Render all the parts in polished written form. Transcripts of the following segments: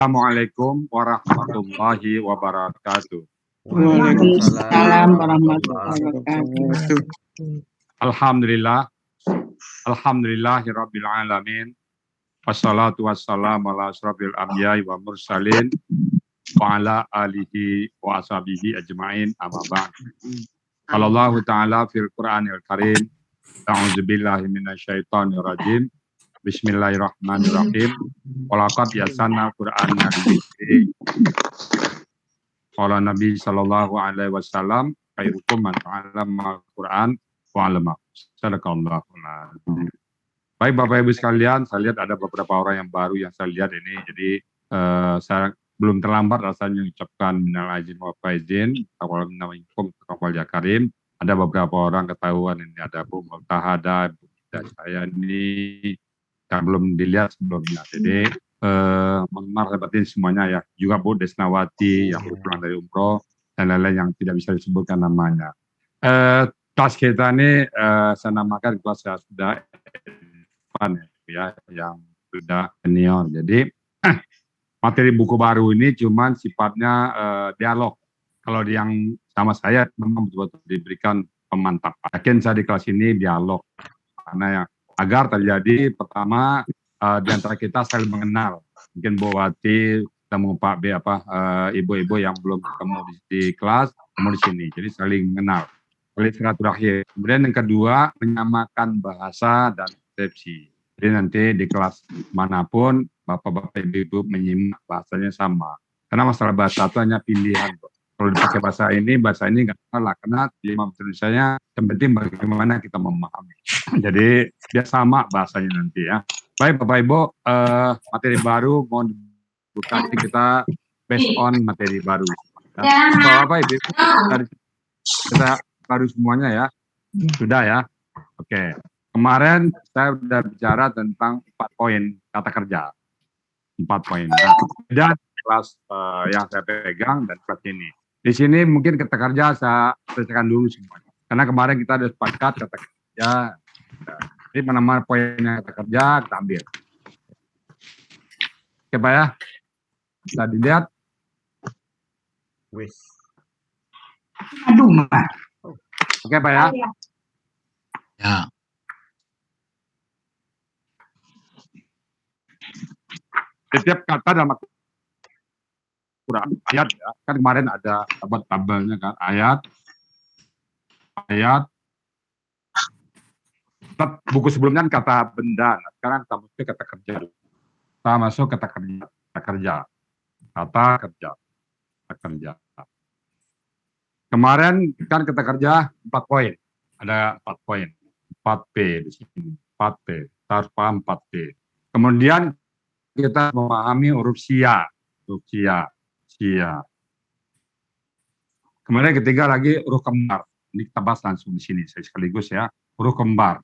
Assalamualaikum warahmatullahi wabarakatuh. Waalaikumsalam warahmatullahi wabarakatuh. Alhamdulillah, alhamdulillahirabbil alamin. Wassalatu wassalamu ala asrofil anbiya'i wa mursalin wa ala alihi wa ashabihi ajma'in amma ba'd. Allah Ta'ala fil Qur'anil Karim. A'udzubillahi minasyaitonir rajim. Bismillahirrahmanirrahim. Walaqad yasanna Qur'ana lidzikri. Qala Nabi sallallahu alaihi wasallam khairukum man ta'allama al-Qur'an wa 'allama. Sadaqallahul azim. Baik Bapak Ibu sekalian, saya lihat ada beberapa orang yang baru yang saya lihat ini. Jadi saya belum terlambat rasanya mengucapkan minal aizin wa faizin. Assalamualaikum warahmatullahi wabarakatuh. Ada beberapa orang ketahuan ini, ada Bu Multahada, Bu saya ini yang belum dilihat sebelumnya. Jadi mengenal seperti semuanya ya. Juga Bu Desnawati yang baru pulang dari umroh dan lain-lain yang tidak bisa disebutkan namanya. Kelas kita ini saya namakan kelas yang sudah ya, yang sudah senior. Jadi materi buku baru ini cuman sifatnya dialog. Kalau yang sama saya memang betul-betul diberikan pemantapan. Yakin saya di kelas ini dialog karena ya agar terjadi pertama di antara kita saling mengenal. Mungkin Bu Wati ketemu Pak B ibu-ibu yang belum ketemu di kelas, ketemu di sini. Jadi saling mengenal, saling silaturahim. Kemudian yang kedua menyamakan bahasa dan persepsi. Jadi nanti di kelas manapun bapak-bapak ibu-ibu menyimak bahasanya sama. Karena masalah bahasa itu hanya pilihan. Kalau dipakai bahasa ini nggak salah, karena di bahasa Indonesia yang penting bagaimana kita memahami. Jadi biar sama bahasanya nanti ya. Baik Bapak Ibu, materi baru mohon dibuka, kita based on materi baru. Ya. Bapak Ibu, kita baru semuanya ya, sudah ya. Oke, kemarin saya sudah bicara tentang 4 poin kata kerja, 4 poin. Nah, dan kelas yang saya pegang dan kelas ini. Di sini mungkin kata kerja saya selesaikan dulu semuanya. Karena kemarin kita sudah sepakat kata kerja. Jadi mana-mana poinnya kata kerja kita ambil. Oke Pak ya. Bisa dilihat. Aduh, Pak. Oke Pak ya. Ya. Setiap kata dalam Quran, ayat ya, kan kemarin ada tabelnya kan, ayat, buku sebelumnya kan kata benda, nah, sekarang kita masuk kata kerja. Kita masuk kata kerja. Kemarin kan kata kerja 4 poin, ada 4 poin, 4P di sini, 4P, kita harus paham 4P. Kemudian kita memahami huruf sia. Kemudian ketiga lagi huruf kembar. Ini kita bahas langsung di sini saya sekaligus ya. Huruf kembar.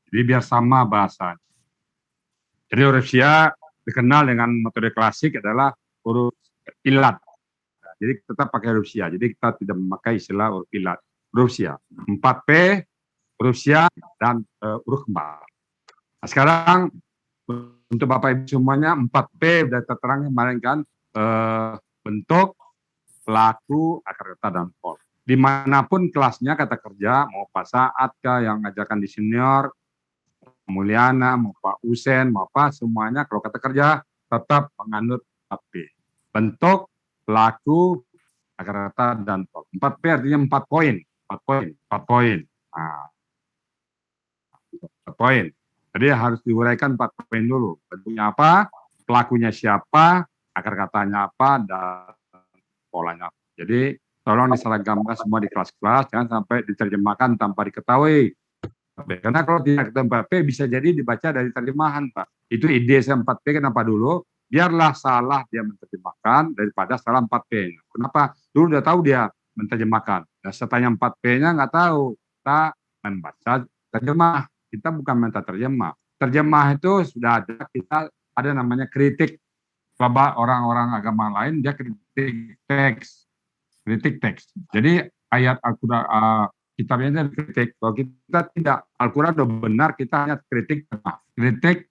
Jadi biar sama bahasa. Jadi huruf sia dikenal dengan metode klasik adalah huruf ilat. Jadi tetap pakai huruf sia. Jadi kita tidak memakai istilah huruf ilat. Huruf sia. 4P, huruf sia dan huruf kembar. Nah, sekarang untuk Bapak Ibu semuanya 4P sudah terterang kemarin kan, bentuk, pelaku, akar kata, dan pol. Dimanapun kelasnya kata kerja, mau Pak Saat yang ngajarkan di senior, Mulyana, mau Pak Usen, mau apa, semuanya kalau kata kerja tetap menganut 4P. Bentuk, pelaku, akar kata, dan pol. 4P artinya 4 poin. 4 poin. Nah, 4 poin. Jadi harus diuraikan 4 poin dulu. Bentuknya apa, pelakunya siapa, akar katanya apa, dan polanya. Jadi tolong diseragamkan semua di kelas-kelas, jangan sampai diterjemahkan tanpa diketahui. Karena kalau tidak ketemu 4P bisa jadi dibaca dari terjemahan, Pak. Itu ide saya 4P, kenapa dulu? Biarlah salah dia menerjemahkan daripada salah 4P. Kenapa? Dulu udah tahu dia menerjemahkan. Dan setelahnya 4P-nya nggak tahu. Kita membaca terjemah. Kita bukan minta terjemah. Terjemah itu sudah ada, kita ada namanya kritik. Coba orang-orang agama lain, dia kritik teks. Jadi ayat Al-Quran, kitabnya itu kritik. Kalau kita tidak, Al-Quran sudah benar, kita hanya kritik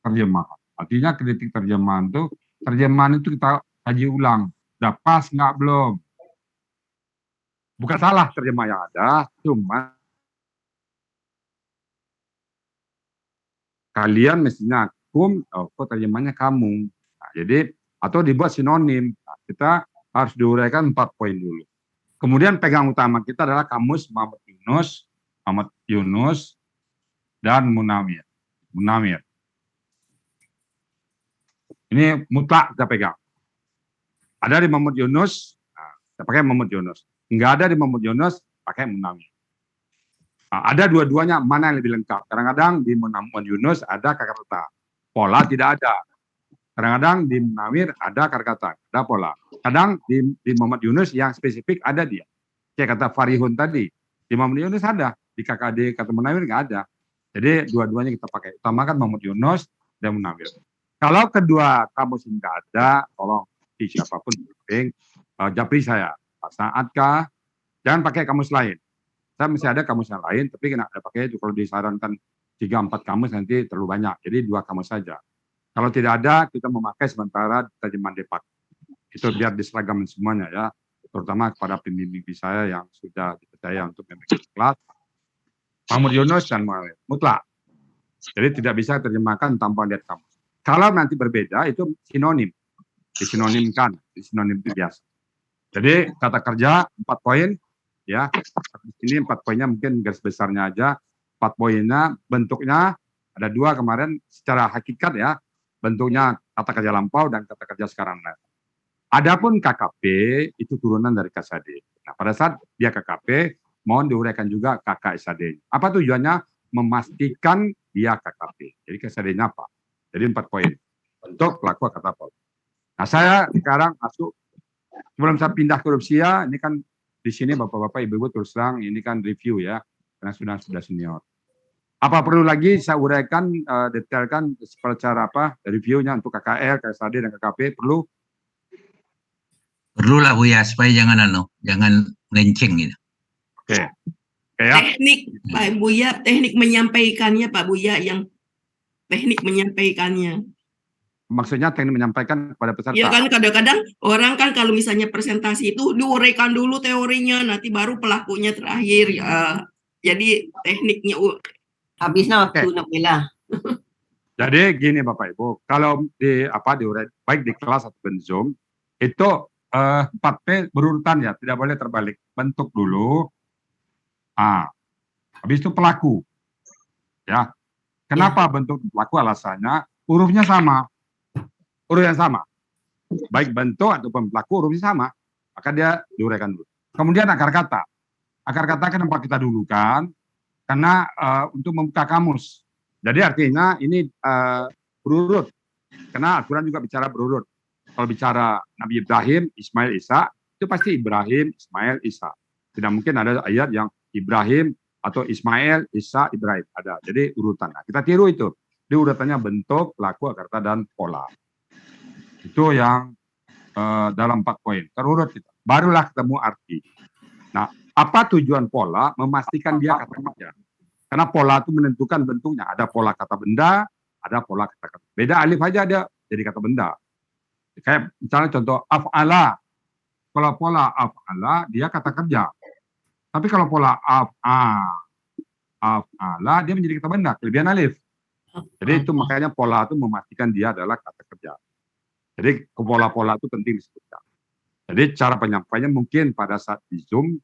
terjemah. Artinya kritik terjemahan itu kita kaji ulang. Udah pas nggak belum? Bukan salah terjemah yang ada, cuma kalian mestinya kok terjemahnya kamu. Nah, jadi atau dibuat sinonim. Nah, kita harus diuraikan 4 poin dulu. Kemudian pegang utama kita adalah kamus Muhammad Yunus dan Munawir. Ini mutlak kita pegang. Ada di Muhammad Yunus, kita pakai Muhammad Yunus. Enggak ada di Muhammad Yunus, pakai Munawir. Nah, ada dua-duanya, mana yang lebih lengkap? Kadang-kadang di Muhammad Yunus ada kata-kata, pola tidak ada. Kadang-kadang di Munawir ada kata-kata, ada pola. Kadang di Muhammad Yunus yang spesifik ada dia. Kayak kata Farihun tadi, di Muhammad Yunus ada, di KKD kata Munawir nggak ada. Jadi dua-duanya kita pakai. Utamakan Muhammad Yunus dan Munawir. Kalau kedua kamus ini nggak ada, tolong di siapapun japri saya. Pak Saad kah? Jangan pakai kamus lain. Saya masih ada kamus yang lain, tapi kena pakai itu. Kalau disarankan 3-4 kamus nanti terlalu banyak. Jadi 2 kamus saja. Kalau tidak ada, kita memakai sementara terjemahan Depak. Itu biar diseragamin semuanya ya. Terutama kepada pembimbing saya yang sudah dipercaya untuk memiliki kelas. Muhammad Yunus dan mutlak. Jadi tidak bisa terjemahkan tanpa lihat kamus. Kalau nanti berbeda itu sinonim. Disinonimkan. Sinonim itu biasa. Jadi kata kerja 4 poin ya. Di sini 4 poinnya mungkin garis besarnya aja. 4 poinnya bentuknya ada 2 kemarin secara hakikat ya. Bentuknya kata kerja lampau dan kata kerja sekarang. Adapun KKP itu turunan dari KSAD. Nah, pada saat dia KKP, mohon diuraikan juga KKSAD. Apa tujuannya? Memastikan dia KKP. Jadi KSAD-nya apa? Jadi 4 poin. Untuk pelaku kata pol. Nah, saya sekarang masuk, sebelum saya pindah ke Rusia, ini kan di sini Bapak-Bapak, Ibu-Ibu terus terang, ini kan review ya, karena sudah senior. Apa perlu lagi saya uraikan, detailkan secara apa, reviewnya untuk KKL, KSAD, dan KKP, perlu? Perlu lah Buya, supaya jangan melenceng gitu. Oke. Ya. Teknik Pak Buya, teknik menyampaikannya Pak Buya, yang teknik menyampaikannya. Maksudnya teknik menyampaikan kepada peserta. Ya kan kadang-kadang orang kan kalau misalnya presentasi itu diuraikan dulu teorinya, nanti baru pelakunya terakhir ya. Jadi tekniknya habisnya waktu Nabila. Jadi gini Bapak Ibu, kalau diurai baik di kelas atau di Zoom itu 4P berurutan ya, tidak boleh terbalik. Bentuk dulu. Habis itu pelaku. Ya. Kenapa bentuk pelaku? Alasannya hurufnya sama. Huruf yang sama. Baik bentuk ataupun pelaku hurufnya sama. Maka dia diuraikan dulu. Kemudian akar kata. Akar kata kenapa kita dulukan? Karena untuk membuka kamus. Jadi artinya ini berurut. Karena Al-Quran juga bicara berurut. Kalau bicara Nabi Ibrahim, Ismail, Isa, itu pasti Ibrahim, Ismail, Isa. Tidak mungkin ada ayat yang Ibrahim atau Ismail, Isa, Ibrahim. Ada. Jadi urutan. Nah, kita tiru itu. Di urutannya bentuk, pelaku, akar kata, dan pola. Itu yang dalam 4 poin. Terurut kita. Barulah ketemu arti. Nah, apa tujuan pola? Memastikan dia kata kerja. Karena pola itu menentukan bentuknya. Ada pola kata benda, ada pola kata kata. Beda alif aja ada jadi kata benda. Kayak misalnya contoh af'ala. Kalau pola af'ala dia kata kerja. Tapi kalau pola af'ala dia menjadi kata benda, kelebihan alif. Jadi itu makanya pola itu memastikan dia adalah kata kerja. Jadi pola-pola itu penting disebutkan. Jadi cara penyampaiannya mungkin pada saat di Zoom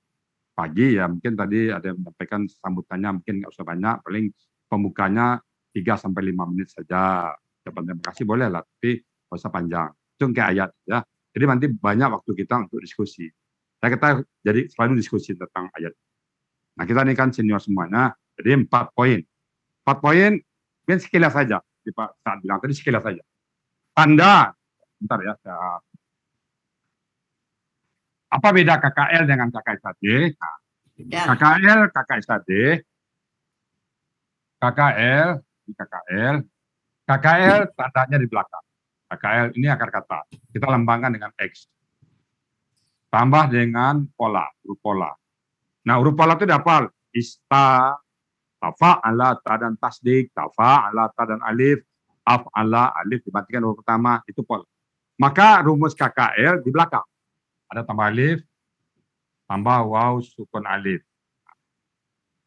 pagi ya, mungkin tadi ada yang menyampaikan sambutannya mungkin nggak usah banyak, paling pembukanya 3-5 menit saja. Terima kasih boleh lah, tapi nggak usah panjang. Itu kayak ayat ya. Jadi nanti banyak waktu kita untuk diskusi. Kita jadi selalu diskusi tentang ayat. Nah kita ini kan senior semuanya, jadi 4 poin. 4 poin, mungkin sekilas saja. Pak Saad bilang tadi sekilas saja. Tanda, bentar ya. Apa beda KKL dengan KKSAD? Nah, KKL, KKSAD, KKL tandanya di belakang. KKL ini akar kata. Kita lambangkan dengan X. Tambah dengan pola, huruf pola. Nah, huruf pola itu dihafal. Ista, tafa, ala, ta, dan tasdik, tafa, ala, ta, dan alif, af'ala, alif dimatikan huruf pertama, itu pola. Maka rumus KKL di belakang. Ada tambah alif, tambah waw, sukun alif.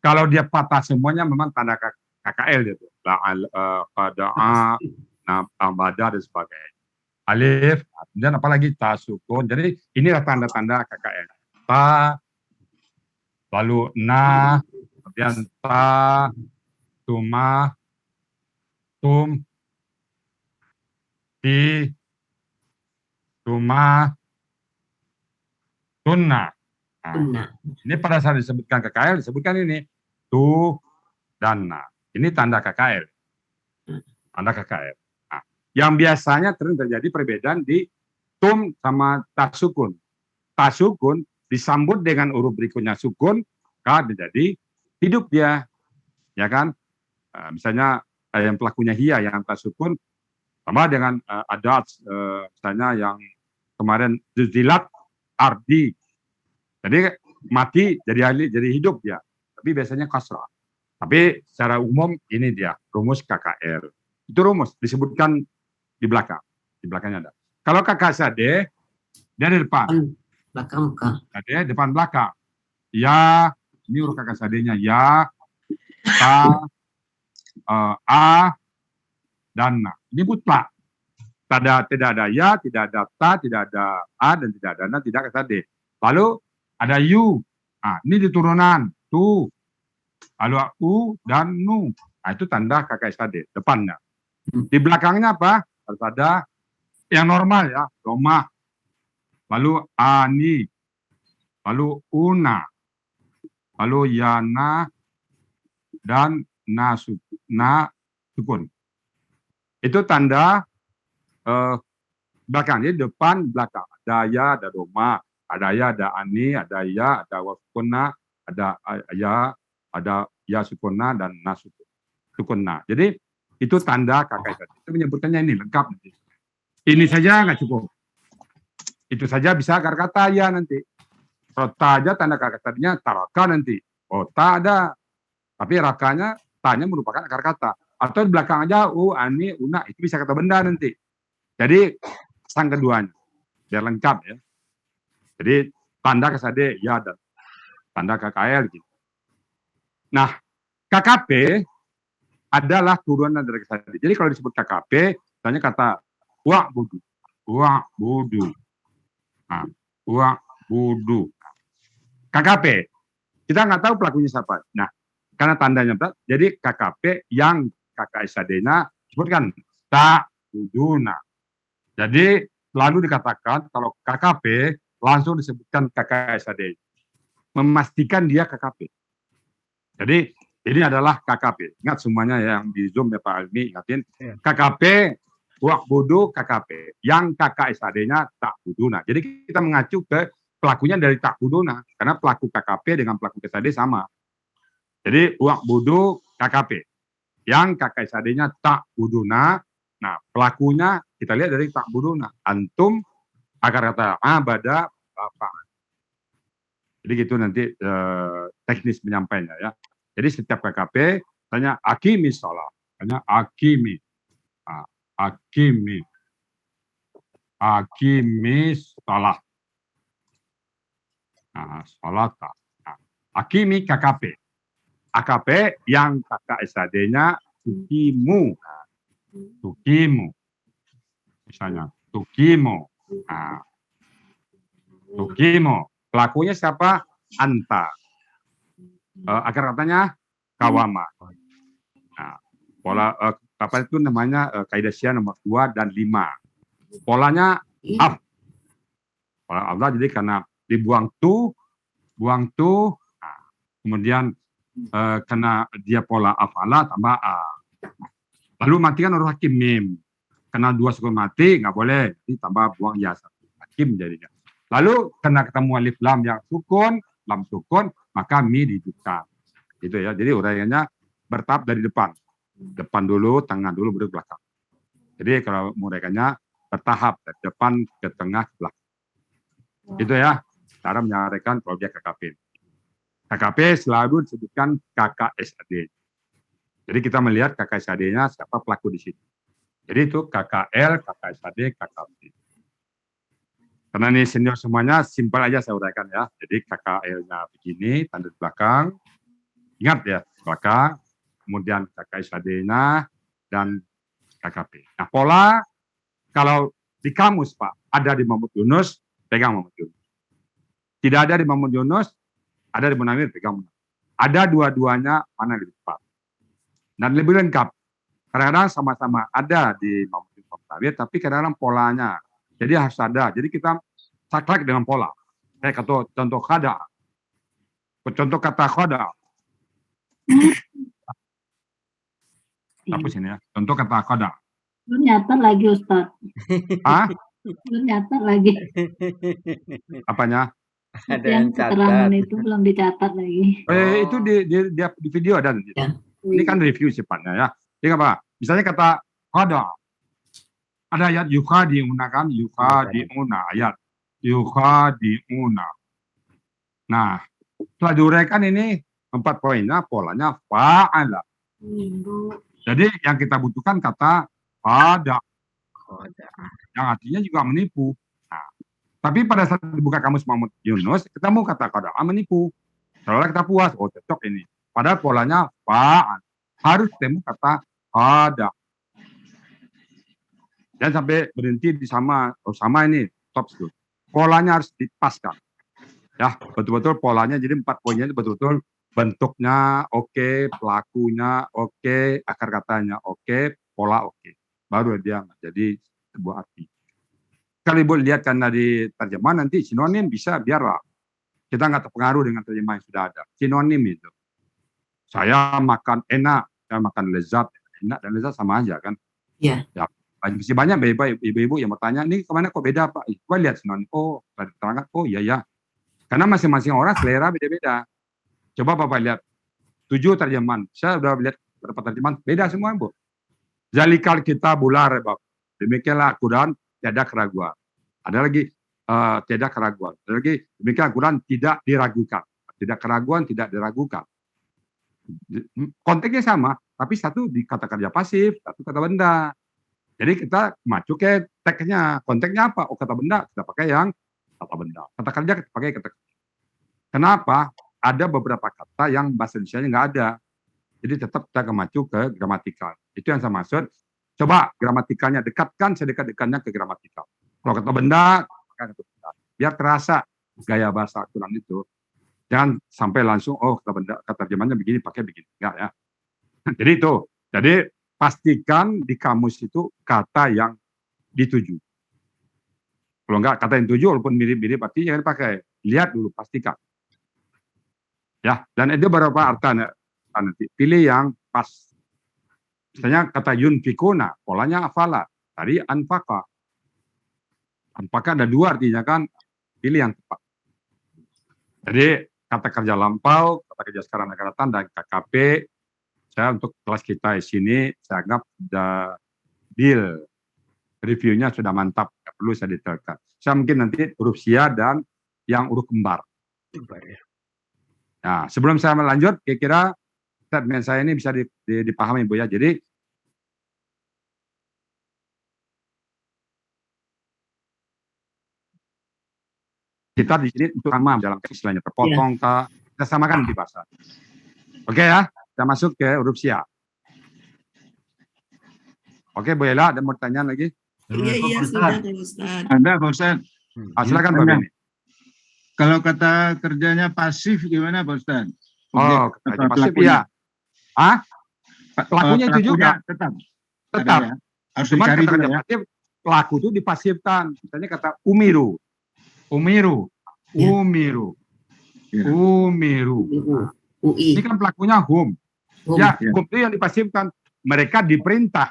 Kalau dia patah semuanya memang tanda KKL itu. Qada'a, ambada dan sebagainya. Alif, kemudian apalagi ta, sukun. Jadi inilah tanda-tanda KKL. Ta, lalu na, kemudian ta, tuma, tum, ti, tuma, tunna. Nah, Benar. ini pada saat disebutkan KKL, disebutkan ini tu dan na. Ini tanda KKL. Tanda KKL. Nah, yang biasanya terjadi perbedaan di tum sama tasukun. Tasukun disambut dengan huruf berikutnya sukun, maka menjadi hidup dia. Ya kan? Misalnya yang pelakunya hiya yang tasukun sama dengan adat misalnya yang kemarin juzilat ardi. Jadi mati jadi hidup ya. Tapi biasanya kasrah. Tapi secara umum ini dia rumus KKL. Itu rumus disebutkan di belakang. Di belakangnya ada. Kalau kakak sade dia di depan. Belakang muka. Sade depan belakang. Ya, ini huruf kakak sadenya ya, ta, a, dan na. Ini mutlak. Tidak ada ya, tidak ada ta, tidak ada a, dan tidak ada na, tidak sade. Lalu ada yu. Nah, ini di turunan. Tu. Lalu u dan nu. Nah, itu tanda kakak sade. Depannya. Di belakangnya apa? Harus ada yang normal ya. Domah. Lalu ani. Lalu una. Lalu yana. Dan na sukun. Itu tanda belakang. Jadi depan, belakang. Ada ya, ada domah. Ada ya, ada ani, ada ya, ada wasukuna, ada ya, ada ya sukuna dan na sukuna. Jadi itu tanda KKL. Itu menyebutkannya ini lengkap nanti. Ini saja nggak cukup. Itu saja bisa akar kata ya nanti. Kalau ta aja tanda akar katanya taraka nanti. Oh ta ada. Tapi rakanya tanya merupakan akar kata. Atau di belakang aja ani, una itu bisa kata benda nanti. Jadi sang keduanya biar lengkap ya. Jadi tanda kesade ya dan tanda KKL gitu. Nah, KKP adalah turunan dari kesade. Jadi kalau disebut KKP, misalnya kata wa'budu. Nah, wa'budu. KKP. Kita nggak tahu pelakunya siapa. Nah, karena tandanya jadi KKP yang kakak sadenya disebutkan ta'buduna. Jadi lalu dikatakan kalau KKP langsung disebutkan kakak SAD. Memastikan dia KKP. Jadi ini adalah KKP. Ingat semuanya yang di Zoom ya Pak Almi, ingatin. KKP, wa'budu KKP. Yang kakak SAD-nya ta'buduna. Jadi kita mengacu ke pelakunya dari ta'buduna. Karena pelaku KKP dengan pelaku SAD sama. Jadi wa'budu KKP. Yang kakak SAD-nya ta'buduna. Nah pelakunya kita lihat dari ta'buduna. Antum akar kata abada bapak. Jadi gitu nanti teknis menyampaikannya ya. Jadi setiap KKP tanya akimi sholat, tanya akimi, akimi sholat, sholat. Akimi KKP, AKP yang kakak SAD-nya tukimu, misalnya tukimu. Tukimo, pelakunya siapa? Anta. Akar katanya kawama. Nah, pola apa itu namanya kaidah Syiah nomor 2 dan 5. Polanya af. Pola Allah jadi karena dibuang tu, nah, kemudian karena dia pola afala tambah a. Lalu matikan huruf hakim mim. Karena 2 sukun mati nggak boleh, jadi tambah buang ya hakim jadinya. Lalu karena ketemu alif lam yang sukun, lam sukun, maka mi dihidupkan. Gitu ya. Jadi uraiannya bertahap dari depan. Depan dulu, tengah dulu, baru belakang. Jadi kalau menguraikannya bertahap dari depan ke tengah ke belakang. Gitu ya. Cara menyampaikan kalau dia KKP. KKP selalu disebutkan KKSAD. Jadi kita melihat KKSAD-nya siapa pelaku di sini. Jadi itu KKL, KKSAD, KKP. Karena ini senior semuanya, simpel aja saya uraikan ya. Jadi KKL-nya begini, tanda di belakang. Ingat ya, belakang. Kemudian KKSAD-nya dan KKP. Nah, pola kalau di kamus, Pak, ada di Mahmud Yunus, pegang Mahmud Yunus. Tidak ada di Mahmud Yunus, ada di Munawir, pegang Munawir. Ada dua-duanya, mana lebih tepat. Dan lebih lengkap. Kadang-kadang sama-sama ada di Mahmud Yunus Munawir, tapi kadang-kadang polanya. Jadi harus ada. Jadi kita saklek dengan pola. Kayak contoh khada. Contoh kata khada. Hapus ini ya. Contoh kata khada. Belum nyatat lagi Ustaz. Ah? Belum nyatat lagi. Apanya? Ada Yang yang keterangan catat. itu belum dicatat lagi. Itu di video ada. Ya. Ini kan review sifatnya ya. Jadi apa? Misalnya kata khada. Ada ayat yukhadi'una kan? Yukhadi'una ayat. Yukhadi'una. Nah, setelah diuraikan ini 4 poinnya, polanya fa'ala. Jadi yang kita butuhkan kata khada. Yang artinya juga menipu. Nah, tapi pada saat dibuka kamus Mahmud Yunus, ketemu kata khada menipu. Seolah kita puas, oh cocok ini. Padahal polanya fa'al. Harus ketemu kata khada. Dan sampai berhenti di sama ini top skill. Polanya harus dipaskan. Ya, betul-betul polanya. Jadi 4 poinnya itu betul-betul bentuknya oke, pelakunya oke, akar katanya oke, pola oke. Baru dia menjadi sebuah arti. Kalau Ibu lihat karena di terjemahan nanti sinonim bisa biarlah. Kita nggak terpengaruh dengan terjemahan yang sudah ada. Sinonim itu. Saya makan enak, saya makan lezat. Enak dan lezat sama aja kan. Iya. Ya. Masih banyak ibu-ibu yang bertanya, ini kemana kok beda Pak? Coba lihat sinonim. Oh, terangkat. Oh iya ya. Karena masing-masing orang selera beda-beda. Coba Bapak lihat 7 terjemahan. Saya sudah lihat beberapa terjemahan beda semua, Bu. Zalikal kita bular, Bapak. Demikianlah Quran tiada keraguan. Ada lagi tiada keraguan. Ada lagi demikian Quran tidak diragukan. Tidak keraguan, tidak diragukan. Konteksnya sama, tapi satu di kata kerja pasif, satu kata benda. Jadi kita masuk ke teksnya, konteksnya apa? Oh kata benda, kita pakai yang kata benda. Kata kerja kita pakai kata kerja. Kenapa? Ada beberapa kata yang bahasa Indonesia nggak ada. Jadi tetap kita kemacu ke gramatikal. Itu yang saya maksud. Coba gramatikalnya dekatkan sedekat-dekatnya ke gramatikal. Kalau kata benda, kata benda. Biar terasa gaya bahasa Al-Quran itu. Jangan sampai langsung, oh kata benda, kata terjemahannya begini, pakai begini. Enggak ya. Jadi itu. Jadi pastikan di kamus itu kata yang dituju. Kalau enggak kata yang dituju walaupun mirip-mirip artinya jangan dipakai. Lihat dulu, pastikan. Ya, dan itu beberapa arti nanti. Pilih yang pas. Misalnya kata yunfikuna, polanya afala. Tadi anfaka. Anfaka ada 2 artinya kan. Pilih yang tepat. Jadi kata kerja lampau, kata kerja sekarang akan datang, dan KKP. Saya untuk kelas kita di sini, saya anggap sudah deal. Reviewnya sudah mantap, nggak perlu saya detailkan. Saya mungkin nanti huruf sia dan yang huruf kembar. Nah, sebelum saya melanjut, kira-kira statement saya ini bisa dipahami Bu ya. Jadi, kita di sini untuk sama dalam istilahnya terpotong, kita samakan di bahasa. Oke ya. Kita masuk ke huruf sia. Oke, Bu Ella, ada mau tanya lagi? Iya, sudah Ustaz. Ada Pak Ustaz. Silakan Pak Beni. Kalau kata kerjanya pasif gimana Pak Ustaz? Oh, kata pasif ya. Pelakunya itu juga. Tetap. Ya? Harus Cuman dicari kata kerja ya. pasif, pelaku itu dipasifkan. Misalnya kata umiru. Umiru. Ya. Umiru. Ya. Umiru. UI. Ini kan pelakunya hum. Ya, hum itu yang dipasifkan. Mereka diperintah.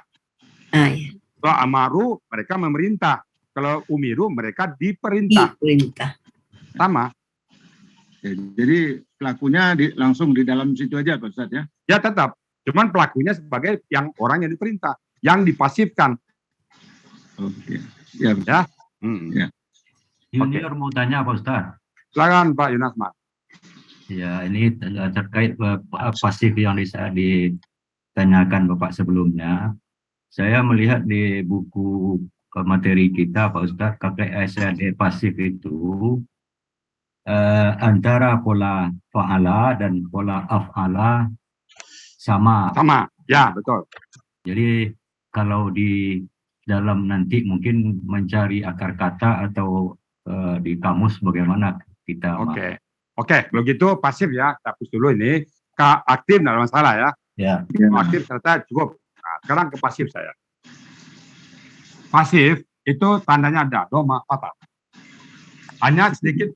Iya. Kalau amaru, mereka memerintah. Kalau umiru, mereka diperintah. Diperintah. Sama. Ya, jadi pelakunya langsung di dalam situ aja Pak Ustaz ya? Ya tetap. Cuman pelakunya sebagai yang orang yang diperintah. Yang dipasifkan. Oke. Ya, Ya. Ya. Junior mau tanya Pak Ustaz. Silakan Pak Yunasman. Ya, ini terkait pasif yang ditanyakan Bapak sebelumnya. Saya melihat di buku materi kita Pak Ustadz, KPSAD pasif itu antara pola fa'ala dan pola af'ala sama. Sama, ya betul. Jadi kalau di dalam nanti mungkin mencari akar kata atau di kamus bagaimana kita Oke, kalau gitu pasif ya, kita hapus dulu ini. Aktif tidak ada masalah ya. ya. Kalau aktif ternyata cukup. Nah, sekarang ke pasif saya. Pasif itu tandanya ada doma fathah. Hanya sedikit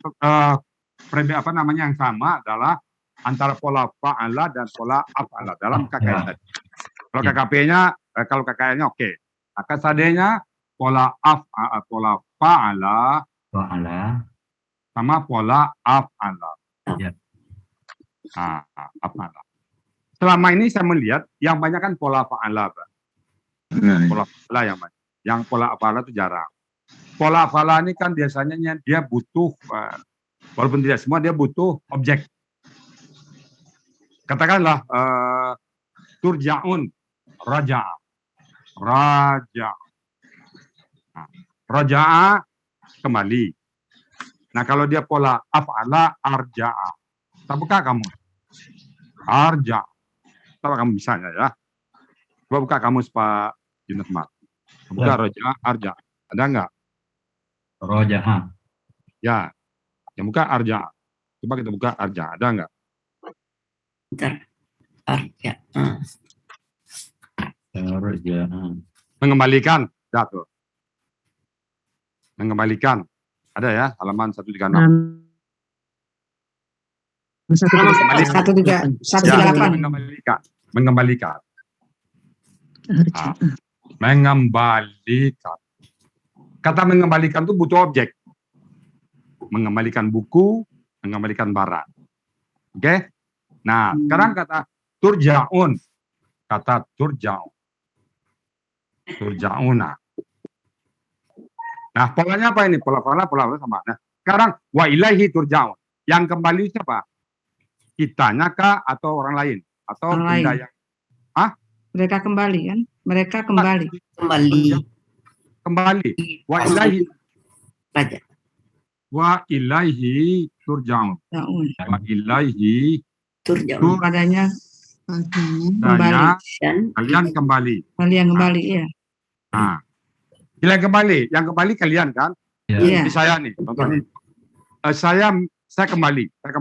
yang sama adalah antara pola fa'ala dan pola af'ala dalam KKN tadi. Kalau KKP-nya, kalau KKN-nya oke. KKSAD-nya pola fa'ala sama pola af'ala. Ya. Nah, af'ala. Selama ini saya melihat yang banyak kan pola fa'ala, Pak. Pola fa'ala yang banyak. Yang pola af'ala itu jarang. Pola af'ala ini kan biasanya dia butuh, walaupun tidak semua, dia butuh objek. Katakanlah turja'un, raja. Nah, raja'a kembali. Nah, kalau dia pola af'ala, arja'a. Tak buka kamu. Arja. Tak kamu misalnya ya. Coba buka kamus Pak Yunus Mat. Buka raja, arja. Ada enggak? Roja'a. Ya. Yang buka arja. Coba kita buka arja. Ada enggak? Arja. Mengembalikan. Ada tuh. Mengembalikan. Ada ya, halaman 136. 138. Mengembalikan. Mengembalikan. Kata mengembalikan itu butuh objek. Mengembalikan buku, mengembalikan barang. Oke? Nah, sekarang kata turja'un. Kata turja'un. Turja'una. Nah, polanya apa ini? Pola sama. Nah, sekarang wa ilaihi turja'un. Yang kembali siapa? Kitanya kah atau orang lain? Atau Orang benda lain. yang Mereka kembali kan? Mereka kembali. Kembali. Wa ilaihi. Raja. Wa ilaihi turja'un. Daun. Wa ilaihi Turja'un. Padanya tanya Dan kalian kembali. kalian kembali ya. Nah, kalian kembali. Yang kembali kalian kan? Iya. Ini saya nih. Contohnya, saya kembali. Saya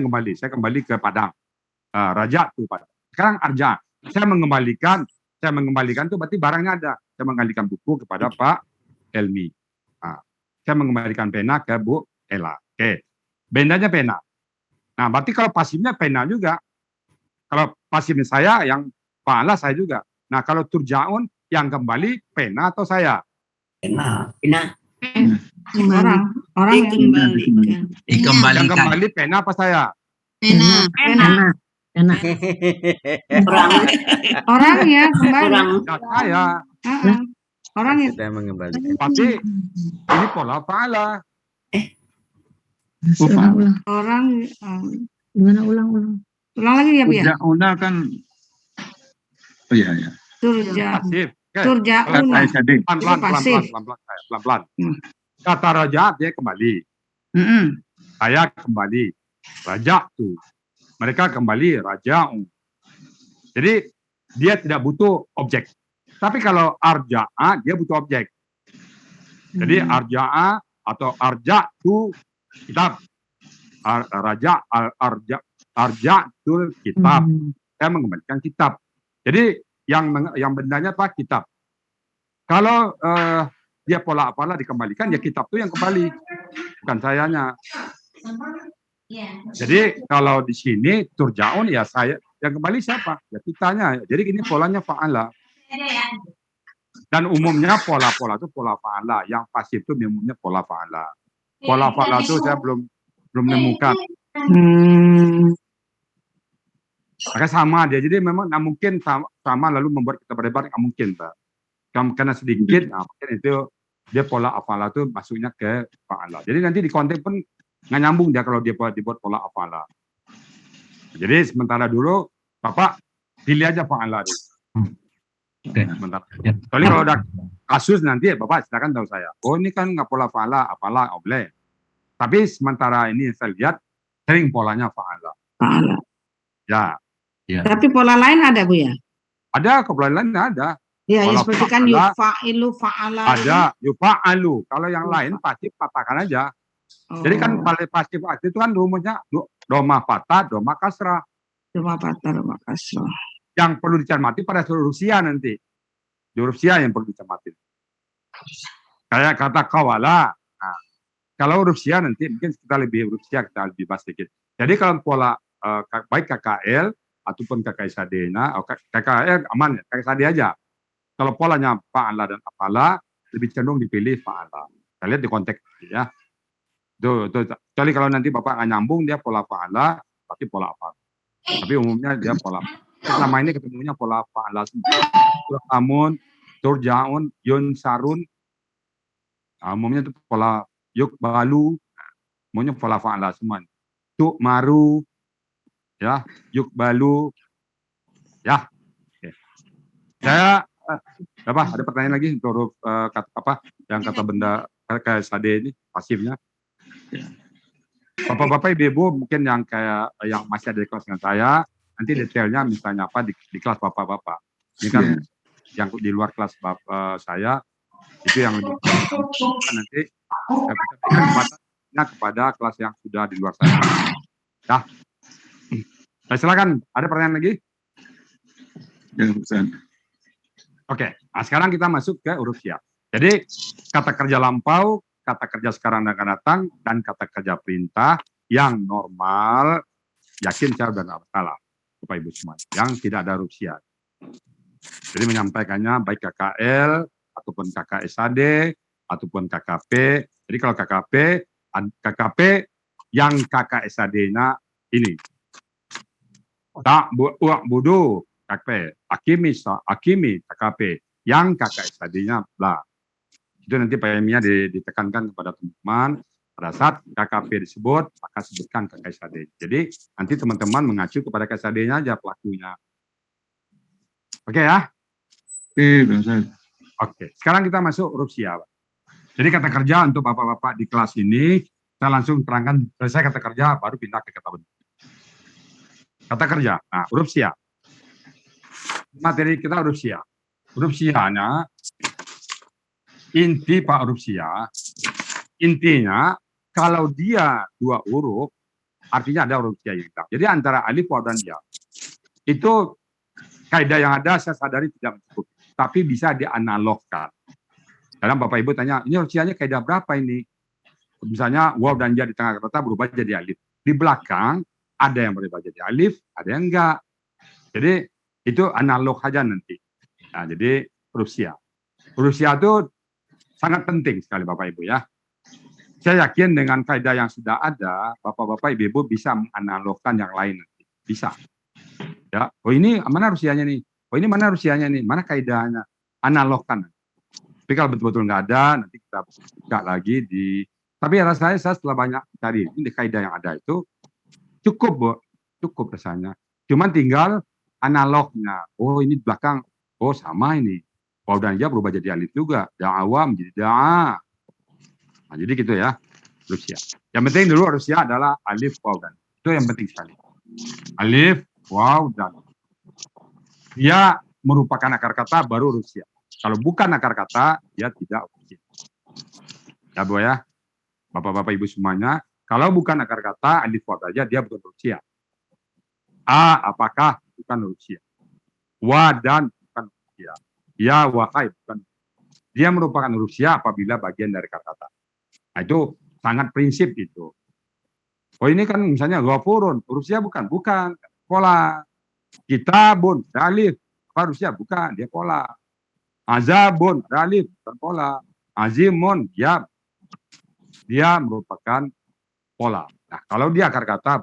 kembali ke Padang. Raja tuh Padang. Sekarang arja. Saya mengembalikan itu berarti barangnya ada. Saya mengembalikan buku kepada Pak Elmi. Nah, saya mengembalikan pena ke Bu Ella. Oke. Bendanya pena. Nah, berarti kalau pasifnya pena juga. Kalau pasifnya saya, yang fa'ala saya juga. Nah, kalau turja'un yang kembali pena atau saya? Pena. Orang yang Dikembalikan. Yang Dikembalikan. kembali pena apa saya? Pena. Orang ya kembali. Ya, saya. Orang yang Pasti ini pola fa'ala. orang Gimana ulang? ulang lagi ya Bu ya. Turja'una kan. Oh iya. Pasif. Oke. Turja'una. Pelan-pelan. Kata raja dia kembali. Saya kembali. Raja tuh. Mereka kembali raja'u. Jadi dia tidak butuh objek. Tapi kalau arja'a dia butuh objek. Jadi arja'a atau arja'tu kitab. Arja'tul kitab. Saya mengembalikan kitab. Jadi yang bendanya apa? Kitab. Kalau dia pola apalah dikembalikan, ya kitab itu yang kembali, bukan sayanya. Jadi kalau di sini turja'un ya saya, yang kembali siapa? Ya kitanya. Jadi ini polanya fa'ala. Dan umumnya pola-pola itu pola fa'ala. Yang pasif itu umumnya pola fa'ala. Pola fa'ala itu saya belum menemukan. Maka sama dia. Jadi memang nggak mungkin sama lalu membuat kita berdebat, nggak mungkin, Pak. Karena sedikit, nah, mungkin itu dia pola afala itu masuknya ke fa'ala. Jadi nanti di konteks pun nggak nyambung dia kalau dia dibuat pola afala. Jadi sementara dulu Bapak pilih aja fa'ala dulu. Oke. Sebentar. Ya. Soalnya kalau udah kasus nanti Bapak silakan tahu saya. Oh ini kan nggak pola fa'ala, apalah, boleh. Tapi sementara ini saya lihat sering polanya fa'ala. Fa'ala. Ya, Ya. Tapi pola lain ada Bu ya? ada kepala lain ada. Ya, Pola seperti kan fa'ala, yufa'ilu, fa'ala. ada yufa'alu. Kalau yang lain pasti patahkan aja. Jadi kan Oh, paling pasif aktif itu kan rumusnya doma patah, doma kasrah. doma patah, doma kasrah. Yang perlu dicermati pada huruf sia nanti. Huruf sia yang perlu dicermati. Kayak kata kawala. Nah, kalau huruf sia nanti mungkin kita lebih huruf sia kita lebih bahas sedikit. Jadi kalau pola baik KKL ataupun KKSAD-nya, KKL aman ya, KKSAD aja. Kalau polanya fa'ala dan apala lebih cenderung dipilih fa'ala. Kita lihat di konteks ya. Tuh. Kecuali kalau nanti Bapak nggak nyambung dia pola fa'ala, tapi pola apala. Tapi umumnya dia pola. Selama ini ketemunya pola fa'ala semua. Amun, turjaun, yun sarun. Umumnya itu pola yuk balu. Umumnya pola fa'ala semua. Tuk maru. Ya, yuk balu. Ya. Oke. Saya ada pertanyaan lagi untuk huruf yang kata benda kayak sade ini pasifnya. Bapak-bapak, ibu-ibu mungkin yang masih ada di kelas dengan saya, nanti detailnya misalnya apa di kelas bapak-bapak. Ini kan yang di luar kelas saya itu yang lebih nanti saya berikan kesempatannya kepada kelas yang sudah di luar saya. Nah, silakan. Ada pertanyaan lagi? Oke, nah sekarang kita masuk ke huruf ya. Jadi kata kerja lampau, kata kerja sekarang dan akan datang, dan kata kerja perintah yang normal, yakin saya sudah nggak salah, Bapak Ibu semua, yang tidak ada huruf sia. Jadi menyampaikannya baik KKL, ataupun KKSAD, ataupun KKP. Jadi kalau KKP yang KKSAD-nya ini. Tak budu KKP, akimi KKP, yang KKSAD-nya bla. Itu nanti PM-nya ditekankan kepada teman-teman. Pada saat KKP disebut, maka sebutkan KKSAD. Jadi nanti teman-teman mengacu kepada KKSAD-nya aja pelakunya. Oke ya? Oke, sekarang kita masuk huruf sia. Jadi kata kerja untuk bapak-bapak di kelas ini, saya langsung terangkan, selesai kata kerja, baru pindah ke kata benda. Kata kerja, nah huruf sia. Materi kita huruf sia. Huruf sia-nya, inti Pak huruf sia, intinya kalau dia dua huruf, artinya ada huruf sia yang hilang. Jadi antara alif, waw, dan ya, itu kaidah yang ada saya sadari tidak cukup, tapi bisa dianalogkan. Kadang Bapak Ibu tanya, ini huruf sia-nya kaidah berapa ini? Misalnya waw dan ya di tengah kata berubah jadi alif. Di belakang ada yang berubah jadi alif, ada yang enggak. Jadi itu analog saja nanti. Nah, jadi huruf sia. Huruf sia itu sangat penting sekali Bapak Ibu ya. Saya yakin dengan kaidah yang sudah ada, Bapak-bapak, Ibu-ibu bisa menganalogkan yang lain nanti. Bisa. Ya, oh ini mana huruf sia-nya nih? Oh ini mana huruf sia-nya nih? Mana kaidahnya? Analogkan. Tapi kalau betul-betul nggak ada, nanti kita buka lagi di. Tapi rasanya saya setelah banyak cari ini kaidah yang ada itu cukup, Bu. Cukup rasanya. Cuman tinggal analognya. Oh ini di belakang. Oh sama ini. Waw dan ya berubah jadi alif juga. Da'awam jadi da'a. Nah, jadi gitu ya. Huruf sia. Yang penting dulu huruf sia adalah alif, waw, dan. Itu yang penting sekali. Alif, waw, dan. Dia merupakan akar kata baru huruf sia. Kalau bukan akar kata, dia tidak huruf sia. Ya Bu ya. Bapak-bapak Ibu semuanya. Kalau bukan akar kata, alif, waw saja dia bukan huruf sia. A, apakah? Bukan huruf sia. Wa, dan bukan huruf sia. Ya, wahai, bukan. Dia merupakan huruf sia apabila bagian dari kata-kata. Nah, itu sangat prinsip itu. Oh ini kan misalnya ghafurun, huruf sia bukan? Bukan. Pola. Kitabun, alif. Apa huruf sia? Bukan, dia pola. Azabun, alif, bukan pola. Azimun, dia merupakan pola. Nah, kalau dia akar kata,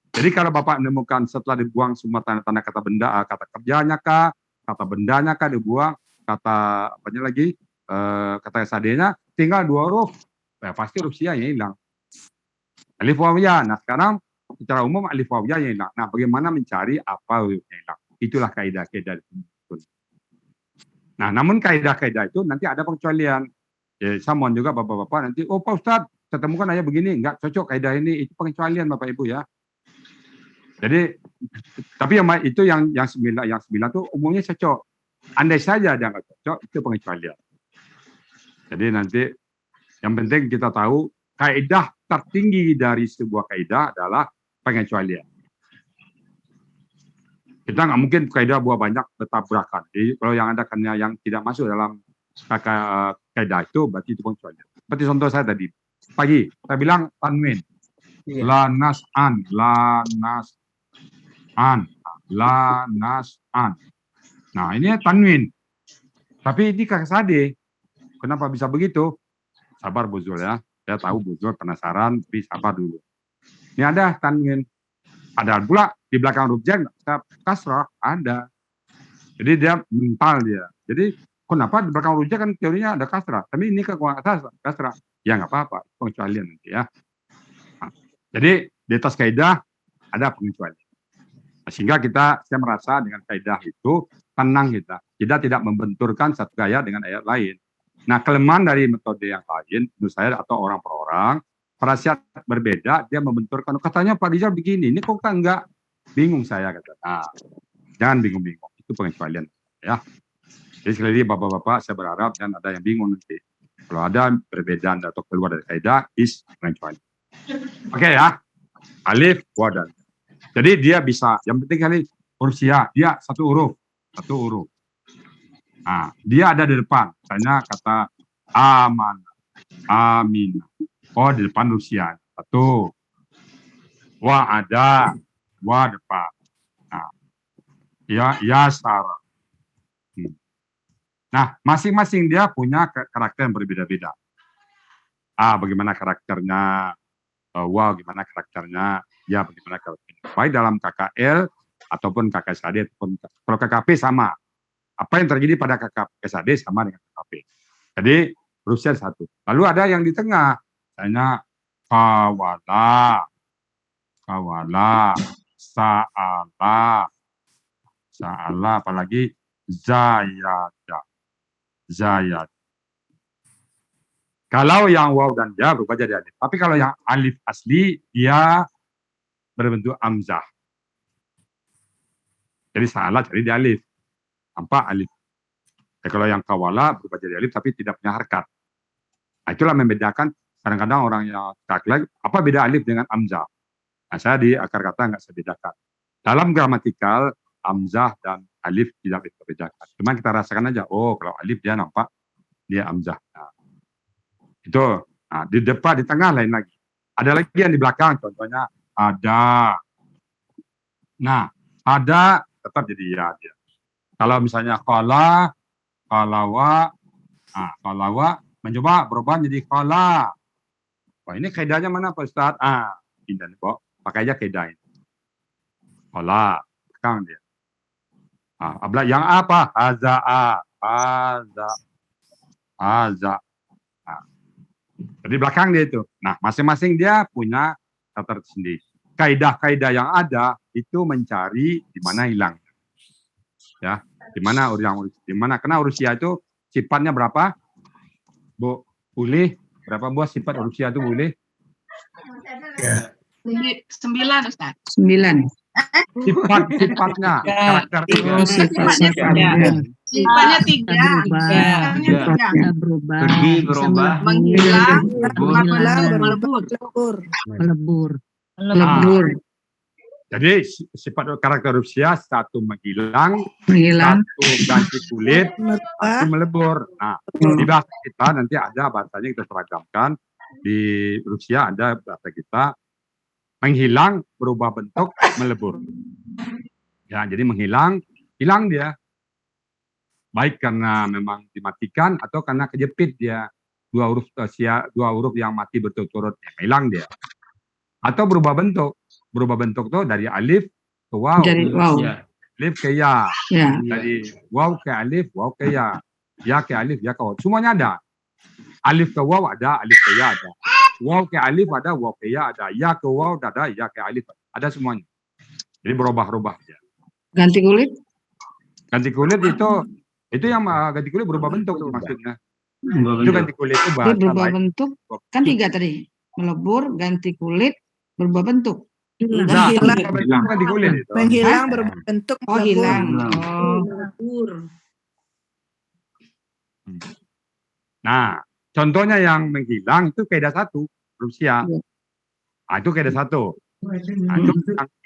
jadi kalau Bapak menemukan setelah dibuang semua tanda-tanda kata benda, kata kerjanya kah, kata bendanya kah dibuang, kata apanya lagi, kata SAD-nya, tinggal dua huruf, ya pasti huruf sia yang hilang. Alif waw ya. Nah sekarang secara umum alif waw ya yang hilang. Nah bagaimana mencari apa huruf yang hilang? Itulah kaidah-kaidah. Nah, namun kaidah-kaidah itu nanti ada pengecualian. Ya, saya mohon juga Bapak-Bapak nanti, oh Pak Ustadz, saya temukan aja begini, enggak cocok kaidah ini, itu pengecualian Bapak Ibu ya. Jadi, tapi itu yang 9 itu umumnya cocok. Andai saja ada nggak cocok, itu pengecualian. Jadi nanti yang penting kita tahu kaidah tertinggi dari sebuah kaidah adalah pengecualian. Kita nggak mungkin kaidah buah banyak bertabrakan. Jadi kalau yang ada karena yang tidak masuk dalam kaidah itu berarti itu pengecualian. Seperti contoh saya tadi pagi, saya bilang tanwin, la nas'an, la nas'an, la nas'an. Nah ini tanwin. Tapi ini kakak Sade. Kenapa bisa begitu? Sabar Bu Zul ya. Saya tahu Bu Zul penasaran, tapi sabar dulu. Ini ada tanwin. Padahal pula di belakang huruf jar kasrah ada. Jadi dia mental dia. Jadi kenapa di belakang huruf jar kan teorinya ada kasrah. Tapi ini kasrah. Ya nggak apa-apa. Pengecualian nanti ya. Nah, jadi di atas kaidah ada pengecualian. Nah, sehingga saya merasa dengan kaidah itu tenang kita. Kita tidak membenturkan satu ayat dengan ayat lain. Nah, kelemahan dari metode yang lain, menurut saya atau orang per orang, pada saat berbeda, dia membenturkan. Katanya Pak Rizal begini, ini kok enggak? Bingung saya, kata. Nah, jangan bingung-bingung. Itu pengecualian. Ya. Jadi sekali lagi Bapak-Bapak, saya berharap jangan ada yang bingung nanti. Kalau ada perbedaan atau keluar dari kaidah, is pengecualian. Oke ya. Alif, wa, dan. Jadi dia bisa, yang penting kali huruf sia, dia satu huruf. Nah, dia ada di depan. Misalnya kata aman, amin. Oh, di depan Rusia. Satu. Wa ada. Wa depan. Nah, ya Sarah. Nah, masing-masing dia punya karakter yang berbeda-beda. Bagaimana karakternya? Wa gimana karakternya? Ya, bagaimana karakternya? Baik dalam KKL ataupun KKSAD ataupun kalau KKP sama. Apa yang terjadi pada KKSAD sama dengan KKP. Jadi Rusia satu. Lalu ada yang di tengah, misalnya kawala, sa'ala, apalagi zayada. Kalau yang waw dan ya berubah jadi alif. Tapi kalau yang alif asli dia berbentuk amzah. Jadi salah jadi dia alif. Tanpa alif. Kalau yang kawala berubah jadi alif tapi tidak punya harkat. Nah, itulah membedakan kadang-kadang orang yang kaklek, apa beda alif dengan amzah. Nah, saya di akar kata nggak saya bedakan. Dalam gramatikal, amzah dan alif tidak bisa bedakan. Cuma kita rasakan aja, oh kalau alif dia nampak dia amzah. Nah, itu. Nah, di depan, di tengah lain lagi. Ada lagi yang di belakang, contohnya ada. Nah, ada tetap jadi ya dia. Kalau misalnya kalawa, mencoba berubah jadi kala. Wah, ini kaidahnya mana Pak Ustaz? Pindah nih, Pak. Pakai aja kaidah ini. Kala, belakang dia. Yang apa? Haza. Jadi belakang dia itu. Nah, masing-masing dia punya karakter sendiri. Kaidah-kaidah yang ada itu mencari di mana hilang. Ya, di mana karena Rusia itu sifatnya berapa? Bu, boleh berapa buah sifat Rusia itu boleh? 9, Ustaz. 9. Sifatnya, karakternya. Sifatnya 3. Berubah. Pergi, berubah. Menghilang, Melebur. Jadi sifat karakter Rusia satu menghilang, satu ganti kulit, satu melebur. Nah, di bahasa kita nanti ada bahasanya kita seragamkan. Di Rusia ada bahasa kita menghilang, berubah bentuk, melebur. Ya, jadi menghilang, hilang dia. Baik karena memang dimatikan atau karena kejepit dia. Dua huruf yang mati berturut-turut, hilang dia. Atau berubah bentuk. Berubah bentuk tuh dari alif ke waw. Dari waw. Alif ke ya. Ya. Dari waw ke alif, waw ke ya. Ya ke alif, ya ke waw. Semuanya ada. Alif ke waw ada, alif ke ya ada. Waw ke alif ada, waw ke ya ada. Ya ke waw ada, ya ke alif ada semuanya. Jadi berubah-ubah. Ganti kulit? Ganti kulit itu Itu yang ganti kulit berubah bentuk maksudnya. Berubah Itu bentuk. ganti kulit itu Jadi bahasa berubah lain. bentuk, kan 3 tadi. Melebur, ganti kulit, berubah bentuk. Nah, Menghilang, berubah bentuk ganti kulit itu. menghilang Hah? berubah bentuk. Oh, hilang. Hilang. Oh, Nah, contohnya yang menghilang itu kaidah 1, huruf sia. Iya. Nah, itu kaidah 1. Nah, itu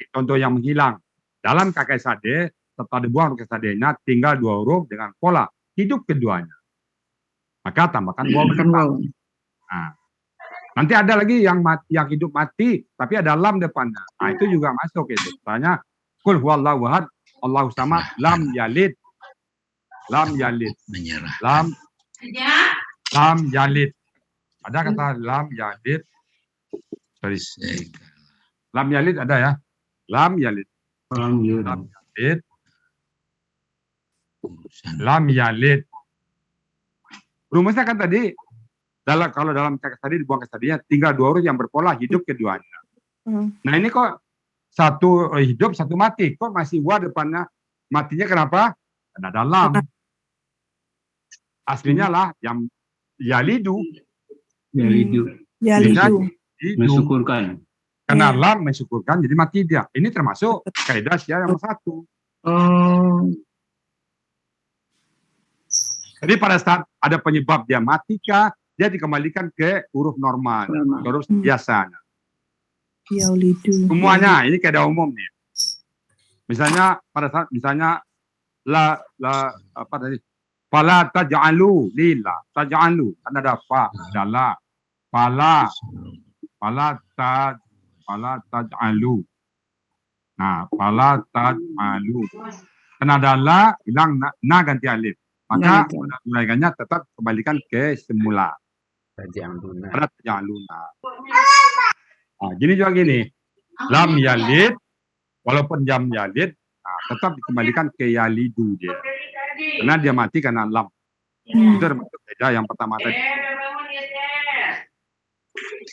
contoh yang menghilang. Dalam KKSAD, setelah dibuang huruf KKSAD-nya, tinggal 2 huruf dengan pola hidup keduanya. Maka tambahkan waw bukan depan. wow. Nah, nanti ada lagi yang mati, yang hidup mati, tapi ada lam depannya. Nah, itu juga masuk itu. Misalnya, Qul huwallahu ahad, Allahu samad, lam yalid. Lam yalid. Menyerah. Lam yalid. Ada kata lam yalid. Sorry. Lam yalid ada ya? Lam yalid. Lam yalid. Lam yalid. Rumusnya kan tadi, kalau dalam teks tadi dibuang ke tadinya, tinggal 2 huruf yang berpola hidup keduanya. Nah ini kok satu hidup, satu mati. Kok masih wa depannya? Matinya kenapa? Karena ada lam. Aslinya lah yang yalidu. Yalidu. Yalidu. Mensyukurkan. Karena Ya. lam mensyukurkan, jadi mati dia. Ini termasuk kaidah syiar yang 1. Oh, Jadi pada saat ada penyebab dia mati kah, dia dikembalikan ke huruf normal, Normal. ke huruf biasanya. Yaulidu. Semuanya, ini kaidah umum nih. Misalnya pada saat la apa tadi? Fala taj'alu lillah, taj'alu. Kan ada fa, ada la. Fala taj'alu. Nah, fala taj'alu. Karena ada la, hilang na ganti alif. Maka kebalikannya tetap kembalikan ke semula. Pada taj'aluna. Nah, gini juga gini. Lam yalid, walaupun jam yalid, nah, tetap dikembalikan ke yalidu dia. Karena dia mati karena lam. Itu termasuk beda yang pertama tadi.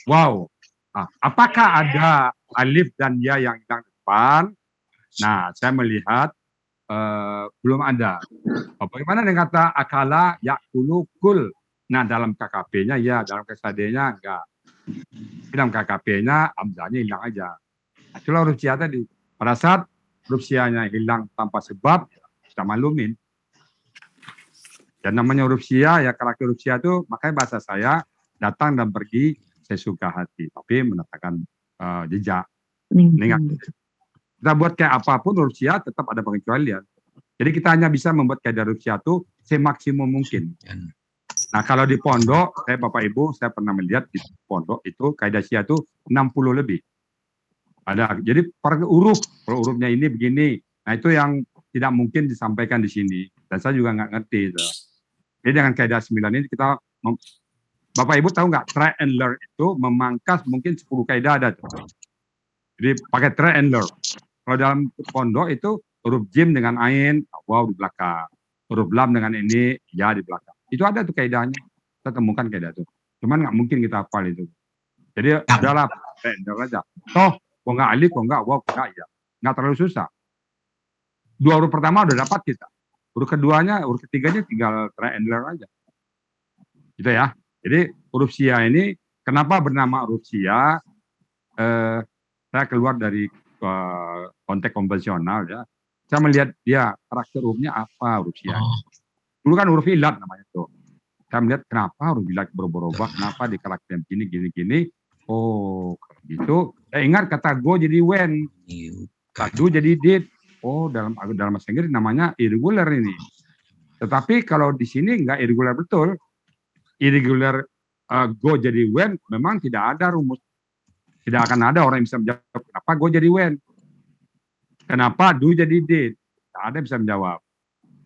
Wow. Nah, apakah ada alif dan ya yang hilang depan? Nah, saya melihat belum ada. Bagaimana dengan kata akala yakulu kul? Nah, dalam KKP-nya ya, dalam KSAD-nya enggak. Dalam KKP-nya amzahnya hilang aja. Itulah huruf sia tadi. Pada saat huruf sia-nya hilang tanpa sebab, kita maklumin. Dan namanya huruf sia, ya karakter huruf sia itu, makanya bahasa saya datang dan pergi sesuka hati. Tapi menetapkan jejak. Ingat. Kita buat kayak apapun huruf sia tetap ada pengecualian. Jadi kita hanya bisa membuat kaidah huruf sia itu semaksimum mungkin. Nah kalau di pondok, saya Bapak Ibu, saya pernah melihat di pondok itu kaidah sia itu 60 lebih. Ada. Jadi per huruf, kalau hurufnya ini begini. Nah itu yang tidak mungkin disampaikan di sini. Dan saya juga nggak ngerti. Itu. Jadi dengan kaidah 9 ini kita, Bapak Ibu tahu nggak, try and learn itu memangkas mungkin 10 kaidah ada tuh. Jadi pakai try and learn. Kalau dalam pondok itu huruf jim dengan ain, waw di belakang. Huruf lam dengan ini, ya di belakang. Itu ada tuh kaidahnya. Kita temukan kaidah itu. Cuman nggak mungkin kita hafal itu. Jadi adalah try and learn aja. Toh, kok nggak alif, kok nggak waw, kok nggak ya. Nggak terlalu susah. 2 huruf pertama udah dapat kita. Huruf keduanya, huruf ketiganya tinggal try and learn aja. Gitu ya. Jadi huruf sia ini, kenapa bernama huruf sia? Saya keluar dari konteks konvensional ya. Saya melihat dia karakter hurufnya apa huruf sia. Dulu kan huruf ilat namanya tuh. Saya melihat kenapa huruf ilat berubah-ubah, kenapa di karakter gini. Oh, gitu. Saya ingat kata go jadi when, kadu jadi did. Oh, dalam bahasa Inggris namanya irregular ini. Tetapi kalau di sini enggak irregular betul. Irregular go jadi when memang tidak ada rumus. Tidak akan ada orang yang bisa menjawab kenapa go jadi when. Kenapa do jadi did. Tidak ada yang bisa menjawab.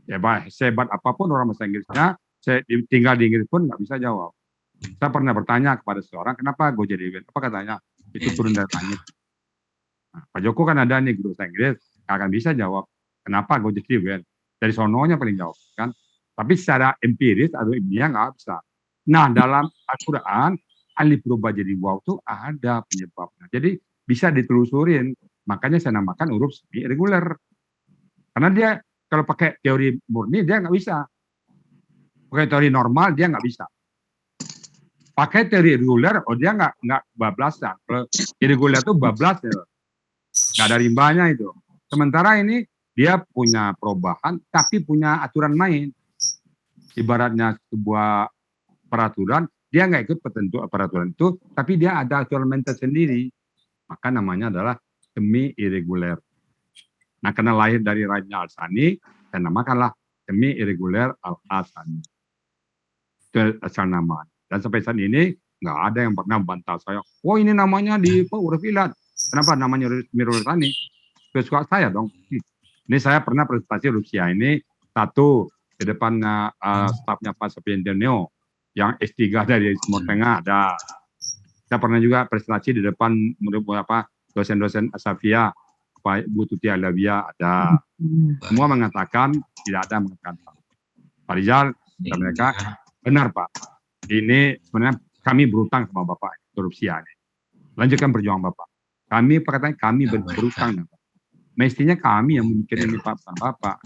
Ya, sehebat apapun orang bahasa Inggrisnya, saya tinggal di Inggris pun nggak bisa jawab. Saya pernah bertanya kepada seseorang, kenapa go jadi when? Apa katanya? Itu turun dari langit. Nah, Pak Joko kan ada nih guru bahasa Inggris, nggak akan bisa jawab kenapa go jadi when. Dari sononya paling jawab kan. Tapi secara empiris atau ilmiah nggak bisa. Nah, dalam Al-Quran, alif berubah jadi waw itu ada penyebabnya. Jadi bisa ditelusurin. Makanya saya namakan huruf semi irregular. Karena dia kalau pakai teori murni dia nggak bisa. Pakai teori normal dia nggak bisa. Pakai teori irregular, dia nggak bablasan. Kalau irregular itu bablas, ya. Nggak ada rimbanya itu. Sementara ini dia punya perubahan, tapi punya aturan main. Ibaratnya sebuah peraturan, dia nggak ikut peraturan itu, tapi dia ada aturan main tersendiri. Maka namanya adalah semi irregular. Nah, karena lahir dari Raja Al-Sani, saya namakanlah semi irregular Al-Sani. Itu asal nama. Dan sampai saat ini nggak ada yang pernah bantah saya. Oh, ini namanya di huruf ilat. Kenapa namanya Mirul Sani? Suka saya dong. Ini saya pernah presentasi Rusia ini satu di depan stafnya Pak Sapientenio yang S3 dari Timur Tengah ada. Saya pernah juga presentasi di depan dosen-dosen Asafia, Pak Bu Tuti Alawiyah ada. Semua mengatakan tidak ada mengatakan. Pak Rizal dan mereka benar Pak. Ini sebenarnya kami berutang sama Bapak Rusia ini. Lanjutkan perjuangan Bapak. Kami perkataan kami berutang. Mestinya kami yang memikirkan ini Pak sama Bapak.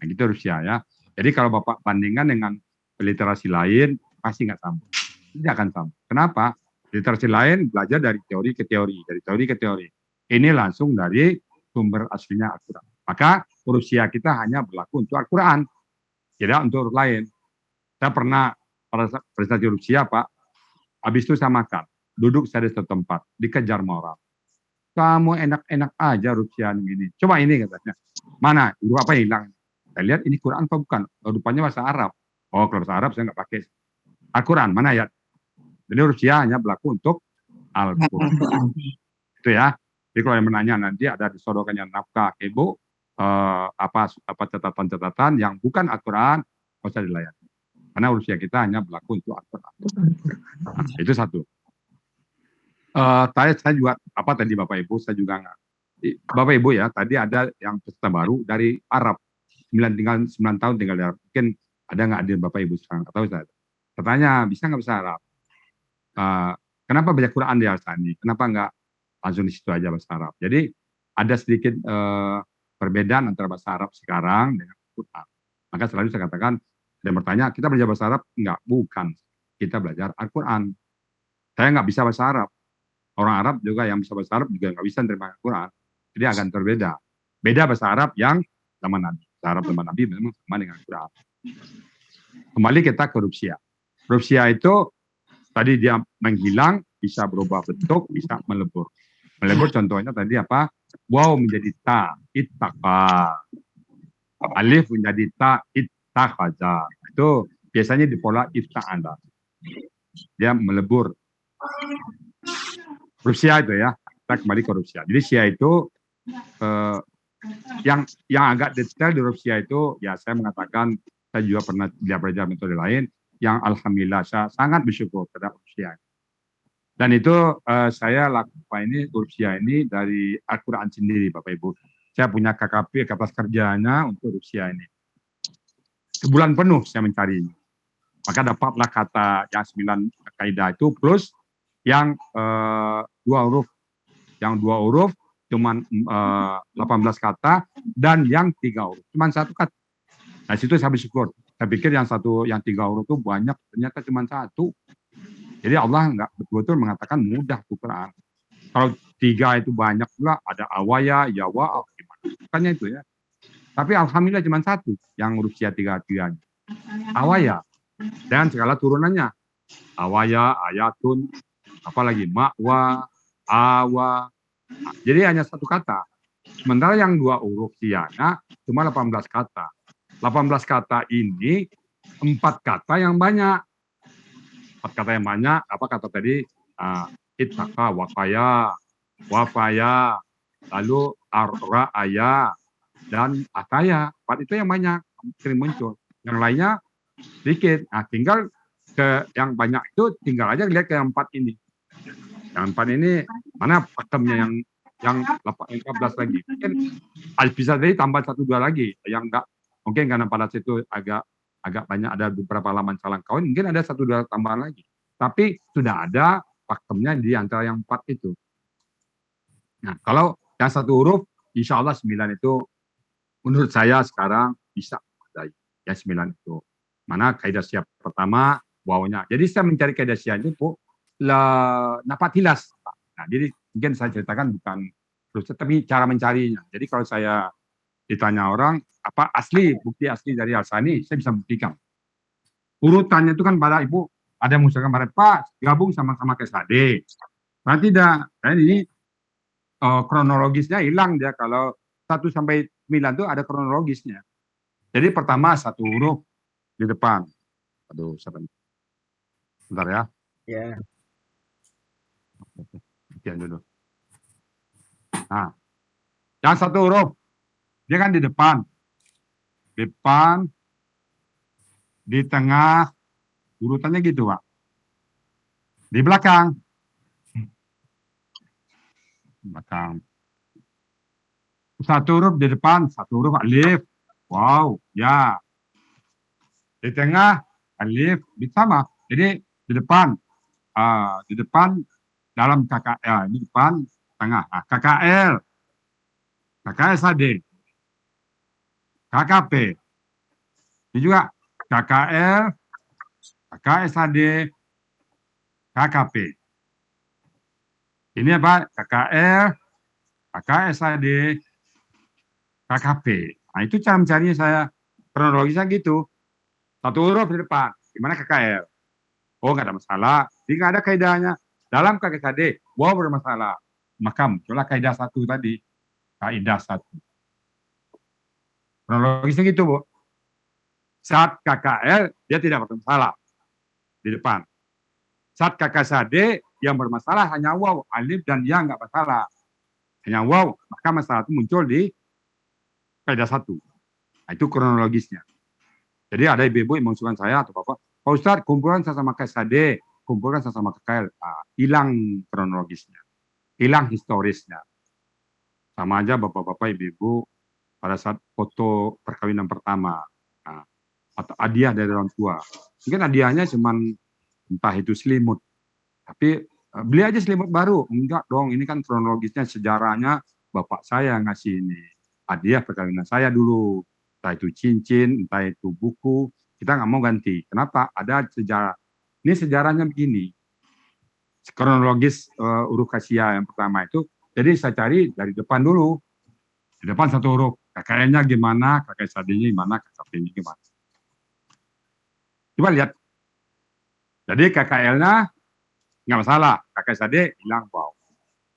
Nah, gitu Rusia ya. Jadi kalau Bapak bandingkan dengan literasi lain pasti nggak sama. Tidak akan sama. Kenapa? Literasi lain belajar dari teori ke teori, dari teori ke teori. Ini langsung dari sumber aslinya Al-Quran. Maka Rusia kita hanya berlaku untuk Al-Quran, tidak untuk huruf lain. Saya pernah pada presentasi Rusia Pak, habis itu saya makan, duduk saya di satu tempat, dikejar sama orang. Kamu enak-enak aja Rusia ini. Coba ini katanya. Mana? Huruf apa yang hilang? Saya lihat ini Quran apa bukan? Rupanya bahasa Arab. Oh, kalau bahasa Arab saya nggak pakai. Al-Quran, mana ya? Jadi Rusia hanya berlaku untuk Al-Quran. Itu ya. Jadi kalau yang menanya nanti ada disodorkannya nafkah Ibu, apa catatan-catatan yang bukan Al-Quran, nggak usah dilayani. Karena Rusia kita hanya berlaku untuk Al-Quran. Nah, itu satu. Saya juga, tadi Bapak Ibu, saya juga nggak. Bapak Ibu ya, tadi ada yang peserta baru dari Arab. 9 tahun tinggal di Arab. Mungkin ada nggak hadir Bapak Ibu sekarang? Atau saya katanya, bisa nggak bahasa Arab? Kenapa baca Quran di Al-Sani? Kenapa nggak langsung di situ aja bahasa Arab? Jadi ada sedikit perbedaan antara bahasa Arab sekarang dengan Quran. Maka selalu saya katakan, dan bertanya, kita belajar bahasa Arab? Enggak, bukan. Kita belajar Al-Quran. Saya nggak bisa bahasa Arab. Orang Arab juga yang bisa bahasa Arab juga nggak bisa menerima Al-Quran. Jadi akan berbeda. Beda bahasa Arab yang zaman Nabi. Bahasa Arab zaman Nabi memang sama dengan Al-Quran. Kembali kita ke Rusia. Rusia itu tadi dia menghilang, bisa berubah bentuk, bisa melebur. Melebur contohnya tadi apa? Waw menjadi ta, ittaqa. Alif menjadi ta, ittakhadha. Itu biasanya di pola ifta'ala. Dia melebur. Rusia itu ya. Kita kembali ke Rusia. Jadi Rusia itu yang agak detail di Rusia itu, ya saya mengatakan, saya juga pernah belajar metode lain, yang alhamdulillah saya sangat bersyukur terhadap Rusia. Dan itu saya lakukan ini, Rusia ini dari Al-Quran sendiri Bapak Ibu. Saya punya KKP, kertas kerjanya untuk Rusia ini. Sebulan penuh saya mencari. Maka dapatlah kata yang 9 kaidah itu, plus yang 2 huruf. Yang 2 huruf cuman 18 kata, dan yang 3 huruf. Cuman 1 kata. Nah, situ saya bersyukur. Saya pikir yang 3 huruf itu banyak, ternyata cuma 1. Jadi Allah nggak betul-betul mengatakan mudah tuh Quran. Kalau 3 itu banyak pula, ada awaya, yawa, gimana. Bukannya itu ya. Tapi alhamdulillah cuma 1 yang Rusia 3-3-nya. Awaya. Dan segala turunannya. Awaya, ayatun, apalagi ma'wa, awa. Jadi hanya 1 kata. Sementara yang 2 huruf siana cuma 18 kata. 18 kata ini 4 kata yang banyak. 4 kata yang banyak, apa kata tadi? Ittaqa, wafaya, wafaya, lalu arra'aya, dan ataya. 4 itu yang banyak sering muncul. Yang lainnya sedikit. Nah, tinggal ke yang banyak itu, tinggal aja lihat ke yang 4 ini. Yang 4 ini mana pakemnya yang 14 lagi. Mungkin bisa jadi tambah 1-2 lagi yang enggak, mungkin karena pada situ agak banyak, ada beberapa halaman salang kawan, mungkin ada 1-2 tambahan lagi. Tapi sudah ada pakemnya di antara yang 4 itu. Nah, kalau yang 1 huruf, insya Allah 9 itu menurut saya sekarang bisa. Ya 9 itu. Mana kaidah siap pertama, wawnya. Jadi saya mencari kaidah siap itu napatilas. Nah, jadi mungkin saya ceritakan bukan terus, tapi cara mencarinya. Jadi kalau saya ditanya orang, apa asli, bukti asli dari Al-Sani, saya bisa buktikan. Urutannya itu kan pada Ibu, ada yang mengusulkan pada Pak, gabung sama-sama ke SAD. Nah, tidak. Nah, ini kronologisnya hilang dia. Kalau 1 sampai 9 itu ada kronologisnya. Jadi pertama 1 huruf di depan. Aduh, sebentar ya. Ya. Sekian dulu. Nah, yang 1 huruf, dia kan di depan. Depan, di tengah, urutannya gitu, Pak. Di belakang. Belakang. 1 huruf di depan, 1 huruf alif. Wow, ya. Di tengah, alif, sama. Jadi di depan dalam KKL, ini depan, tengah. Nah, KKL, KKSAD, KKP. Ini juga KKL, KKSAD, KKP. Ini apa? KKL, KKSAD, KKP. Nah, itu cara mencarinya saya. Kronologisnya gitu. 1 huruf di depan. Gimana KKL? Oh, nggak ada masalah. Jadi nggak ada kaidahnya. Dalam KKSAD, wow bermasalah. Maka muncullah kaidah 1 tadi. Kaidah 1. Kronologisnya gitu, Bu. Saat KKL, dia tidak bermasalah di depan. Saat KKSAD, yang bermasalah hanya waw, alif dan ya nggak masalah. Hanya waw, maka masalah itu muncul di kaidah 1. Nah, itu kronologisnya. Jadi ada ibu-ibu yang mengusulkan saya atau bapak, Pak Ustadz, kumpulan sama KSAD, kumpulkan sama KKL. Nah, hilang kronologisnya, hilang historisnya. Sama aja bapak-bapak, ibu-ibu pada saat foto perkawinan pertama, nah, atau hadiah dari orang tua. Mungkin hadiahnya cuman entah itu selimut, tapi beli aja selimut baru. Enggak dong, ini kan kronologisnya, sejarahnya bapak saya ngasih ini hadiah perkawinan saya dulu. Entah itu cincin, entah itu buku, kita nggak mau ganti. Kenapa? Ada sejarah. Ini sejarahnya begini. Kronologis huruf Kasia yang pertama itu, jadi saya cari dari depan dulu. Di depan 1 huruf. KKL-nya gimana, KKSAD-nya gimana, KKP-nya gimana. Coba lihat. Jadi KKL-nya nggak masalah. KKSAD hilang, wow.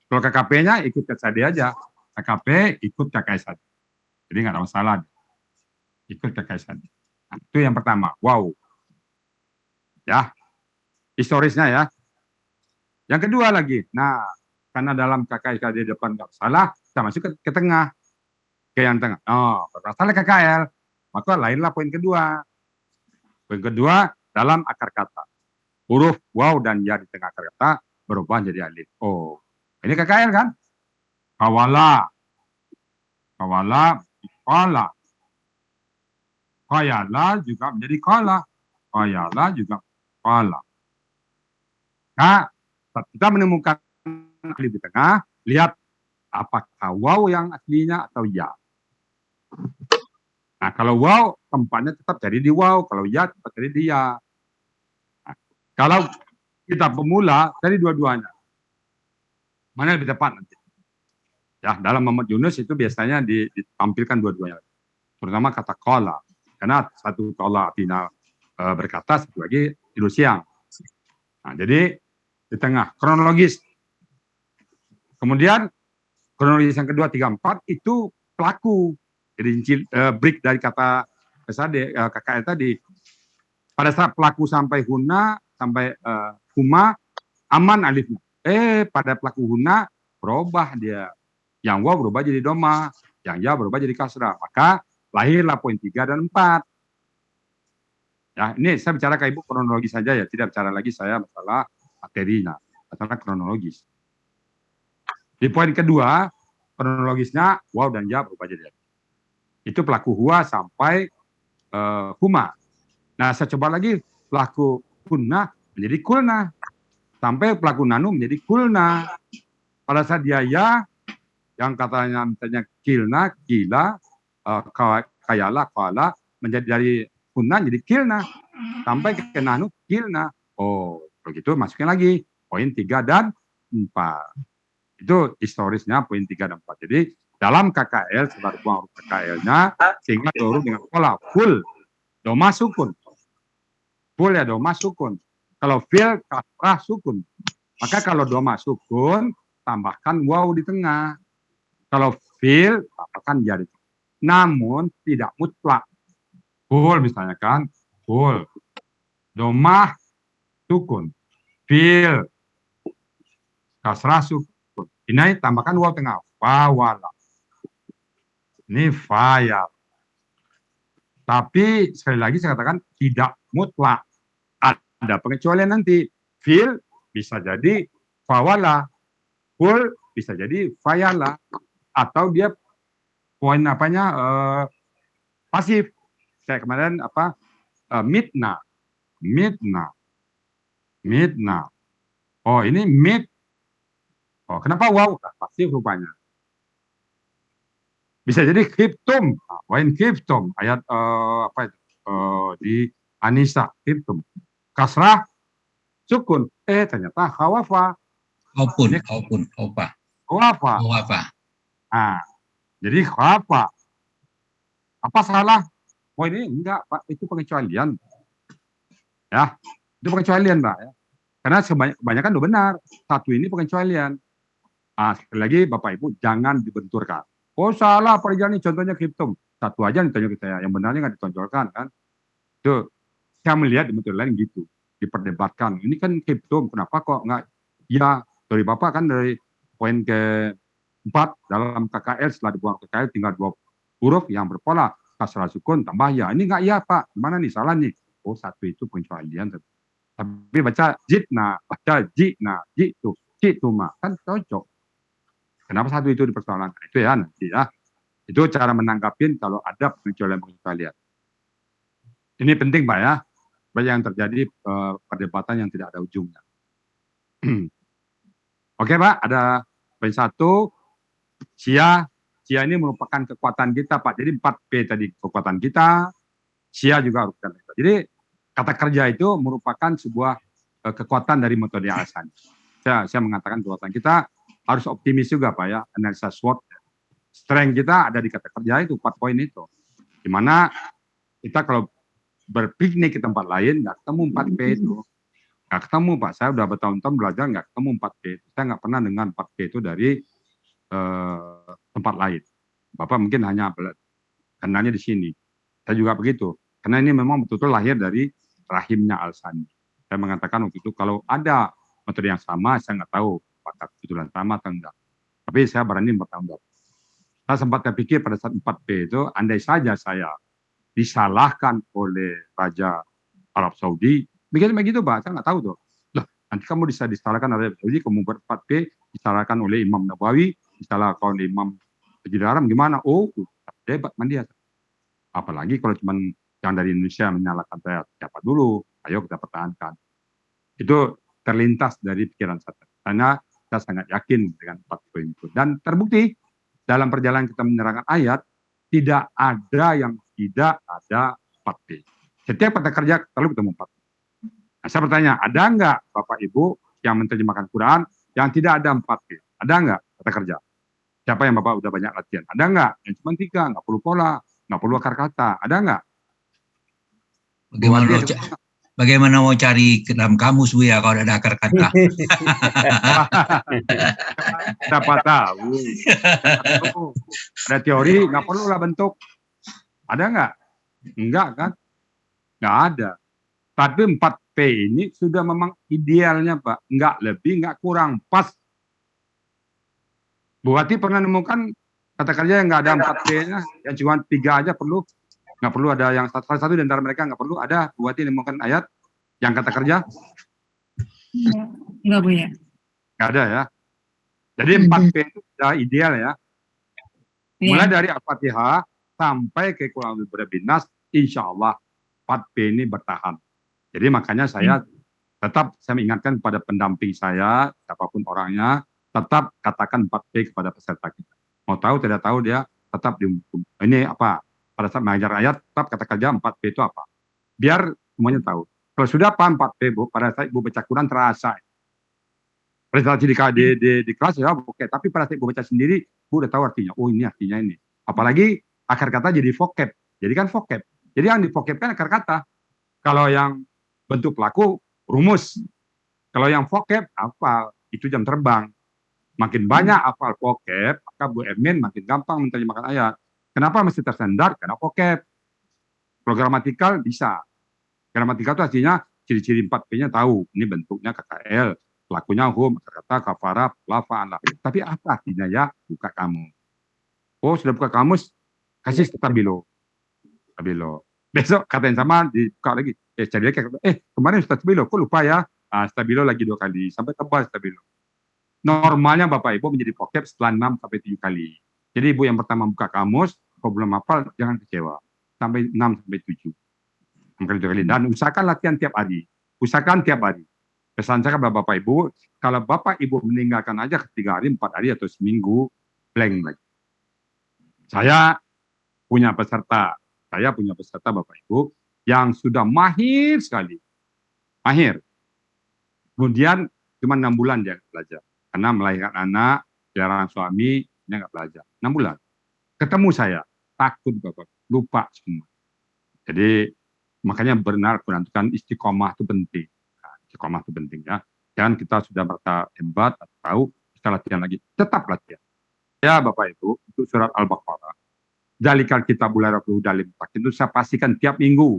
Kalau KKP-nya ikut KKSAD aja. KKP ikut KKSAD. Jadi nggak ada masalah. Ikut KKSAD. Nah, itu yang pertama. Wow. Ya. Historisnya ya. Yang kedua lagi. Nah, karena dalam KKSAD depan nggak masalah, kita masuk ke tengah. Ke yang tengah. Oh, bermasalah KKL. Maka lainlah poin kedua. Poin kedua, dalam akar kata. Huruf waw dan ya di tengah akar kata berubah jadi alif. Oh, ini KKL kan? Kawala. Kawala, kala. Kayala juga menjadi kala. Kayala juga kala. Nah, kita menemukan alif di tengah, lihat apakah waw yang aslinya atau ya. Nah, kalau waw tempatnya tetap jadi di waw, kalau ya tetap jadi di ya. Nah, kalau kita pemula dari dua-duanya, mana lebih tepat nanti? Ya, dalam Muhammad Yunus itu biasanya ditampilkan dua-duanya, terutama kata qala, karena satu qala artinya berkata, satu lagi tidur siang. Nah, jadi di tengah kronologis. Kemudian kronologis yang kedua 3, 4 itu pelaku. Jadi break dari kata KKL tadi. Pada saat pelaku sampai huna, sampai huma, aman alifnya. Pada pelaku huna berubah dia. Yang waw berubah jadi doma, yang ya berubah jadi kasrah. Maka lahirlah poin 3 dan 4. Ya, ini saya bicara ke Ibu kronologis saja ya, tidak bicara lagi saya masalah materinya, masalah kronologis. Di poin kedua, kronologisnya waw dan ya berubah jadi alif. Itu pelaku huwa sampai huma. Nah, saya coba lagi pelaku kunna menjadi kulna. Sampai pelaku nanu menjadi kulna. Pada saat dia ya, yang katanya misalnya kilna, kila, kayala, kala, menjadi dari kunna jadi kilna. sampai ke nanu kilna. Oh, begitu masukin lagi poin 3 dan 4. Itu historisnya poin 3 dan 4. Jadi dalam KKL sebagai huruf KKL-nya sehingga turun dengan pola full doma sukun. Full ya doma sukun. Kalau fi'il kasrah sukun. Maka kalau doma sukun tambahkan waw di tengah. Kalau fi'il tambahkan ya di tengah. Namun tidak mutlak. Full misalnya kan, full. Doma sukun. Fi'il kasrah sukun. Ini tambahkan waw tengah. Fawala. Ini fayal. Tapi sekali lagi saya katakan tidak mutlak. Ada pengecualian nanti. Fi'il bisa jadi fawala. Full bisa jadi fayala. Atau dia poin apanya pasif. Kayak kemarin midna. Oh ini mid. Oh kenapa wow? Pasif rupanya. Bisa jadi khiftum. Wain khiftum. Ayat di Anisa khiftum. Kasrah sukun. Ternyata khawafa. Haupun. Khawafa. Nah, jadi khawafa. Apa salah? Oh ini enggak, Pak. Itu pengecualian. Ya, itu pengecualian, Pak. Ya. Karena kebanyakan udah benar. Satu ini pengecualian. Sekali lagi, Bapak Ibu, jangan dibenturkan. Oh salah, Pak Rijal ini contohnya khiftum. Satu aja ditunjuk ke saya. Yang benarnya nggak ditonjolkan, kan? Itu, saya melihat di metode lain gitu. Diperdebatkan. Ini kan khiftum. Kenapa kok nggak? Ya, dari Bapak kan dari poin ke-4 dalam KKL setelah dibuang KKL tinggal 2 huruf yang berpola kasrah sukun tambah ya. Ini nggak ya Pak, gimana nih salah nih? Oh satu itu pengecualian. Tapi baca jitna, baca jitna, jitu mah kan cocok. Kenapa satu itu dipersoalan? Itu ya nanti ya. Itu cara menanggapin kalau ada pengecualian. Ini penting Pak ya. Banyak yang terjadi perdebatan yang tidak ada ujungnya. Oke Pak, ada poin 1. Sia ini merupakan kekuatan kita Pak. Jadi 4P tadi kekuatan kita. Sia juga kekuatan kita. Jadi kata kerja itu merupakan sebuah kekuatan dari metode alasan. Saya mengatakan kekuatan kita harus optimis juga Pak ya. Analisa SWOT. Strength kita ada di kata kerja itu 4 poin itu. Dimana kita kalau berpiknik ke tempat lain nggak ketemu 4P itu. Nggak ketemu Pak. Saya udah bertahun-tahun belajar nggak ketemu 4P itu. Saya nggak pernah dengar 4P itu dari tempat lain. Bapak mungkin hanya kenalnya di sini. Saya juga begitu. Karena ini memang betul-betul lahir dari rahimnya Al-Sani. Saya mengatakan waktu itu kalau ada metode yang sama, saya nggak tahu apakah kebetulan sama atau enggak. Tapi saya berani bertanggung jawab. Saya sempat terpikir pada saat 4P itu, andai saja saya disalahkan oleh Raja Arab Saudi, begitu Pak, saya nggak tahu tuh. Loh, nanti kamu bisa disalahkan oleh Arab Saudi, kamu buat 4P, disalahkan oleh Imam Nawawi, disalahkan oleh Imam Masjidil Haram, gimana? Oh, hebat mandia. Apalagi kalau cuma yang dari Indonesia menyalahkan saya, siapa dulu? Ayo kita pertahankan. Itu terlintas dari pikiran saya. Karena saya sangat yakin dengan 4 poin itu. Dan terbukti dalam perjalanan kita menerangkan ayat, tidak ada yang tidak ada 4P. Setiap kata kerja selalu ketemu 4P. Nah, saya bertanya, ada nggak Bapak Ibu yang menerjemahkan Quran yang tidak ada 4P? Ada nggak kata kerja? Siapa yang Bapak udah banyak latihan? Ada nggak? Yang cuma 3, nggak perlu pola, nggak perlu akar kata. Ada nggak? Bagaimana mau cari ke dalam kamus Bu ya kalau ada akar kata? Siapa tahu. Ada teori, nggak perlu lah bentuk. Ada nggak? Enggak kan? Nggak ada. Tapi 4P ini sudah memang idealnya Pak. Nggak lebih, nggak kurang. Pas. Bu Wati pernah nemukan kata kerja yang nggak ada 4P-nya, yang cuma 3 aja perlu. Nggak perlu ada yang satu di antara mereka nggak perlu. Ada Bu Wati nemukan ayat yang kata kerja? Enggak Bu ya. Nggak ada ya. Jadi 4P itu sudah ideal ya. Mulai dari Al-Fatihah sampai ke Qul A'udzu Birabbin Nas, insya Allah 4P ini bertahan. Jadi makanya saya tetap saya mengingatkan kepada pendamping saya, siapapun orangnya, tetap katakan 4P kepada peserta kita. Mau tahu tidak tahu dia tetap dihukum. Ini apa? Pada saat mengajar ayat tetap kata kerja 4P itu apa? Biar semuanya tahu. Kalau sudah paham 4P, Bu, pada saat Ibu baca Quran terasa. Presentasi di kelas ya oke, tapi pada saat Ibu baca sendiri, Bu udah tahu artinya. Oh ini artinya ini. Apalagi akar kata jadi vocab. Jadi kan vocab. Jadi yang divokabkan akar kata. Kalau yang bentuk pelaku, rumus. Kalau yang vocab, hafal. Itu jam terbang. Makin banyak hafal vocab, maka Bu Emin makin gampang menerjemahkan ayat. Kenapa mesti tersendar? Karena vocab. Kalau gramatikal bisa. Gramatikal itu artinya ciri-ciri 4P-nya tahu. Ini bentuknya KKL. Pelakunya hum, kata kafara, lafa'an. Tapi apa artinya ya? Buka kamus. Oh, sudah buka kamus, kasih stabilo. Stabilo. Besok kata yang sama dibuka lagi. Cari lagi. Kemarin Ustaz stabilo, kok lupa ya? Stabilo lagi 2 kali. Sampai tebal stabilo. Normalnya Bapak Ibu menjadi vocab setelah 6 sampai 7 kali. Jadi Ibu yang pertama buka kamus, kalau belum hafal, jangan kecewa. Sampai 6 sampai 7. 6 kali 7 kali. Dan usahakan latihan tiap hari. Usahakan tiap hari. Pesan saya kepada Bapak Ibu, kalau Bapak Ibu meninggalkan aja ke 3 hari, 4 hari, atau seminggu, blank lagi. Saya punya peserta Bapak Ibu, yang sudah mahir sekali. Mahir. Kemudian cuma 6 bulan dia belajar. Karena melahirkan anak, jarang suami, dia nggak belajar. 6 bulan. Ketemu saya, takut Bapak, lupa semua. Jadi, makanya benar menentukan istiqomah itu penting. Istiqomah itu penting ya. Jangan kita sudah merasa hebat atau tahu, kita latihan lagi. Tetap latihan. Ya Bapak Ibu, untuk surat Al-Baqarah. Dalikal kitabul rabbul dalim takin itu saya pastikan tiap minggu.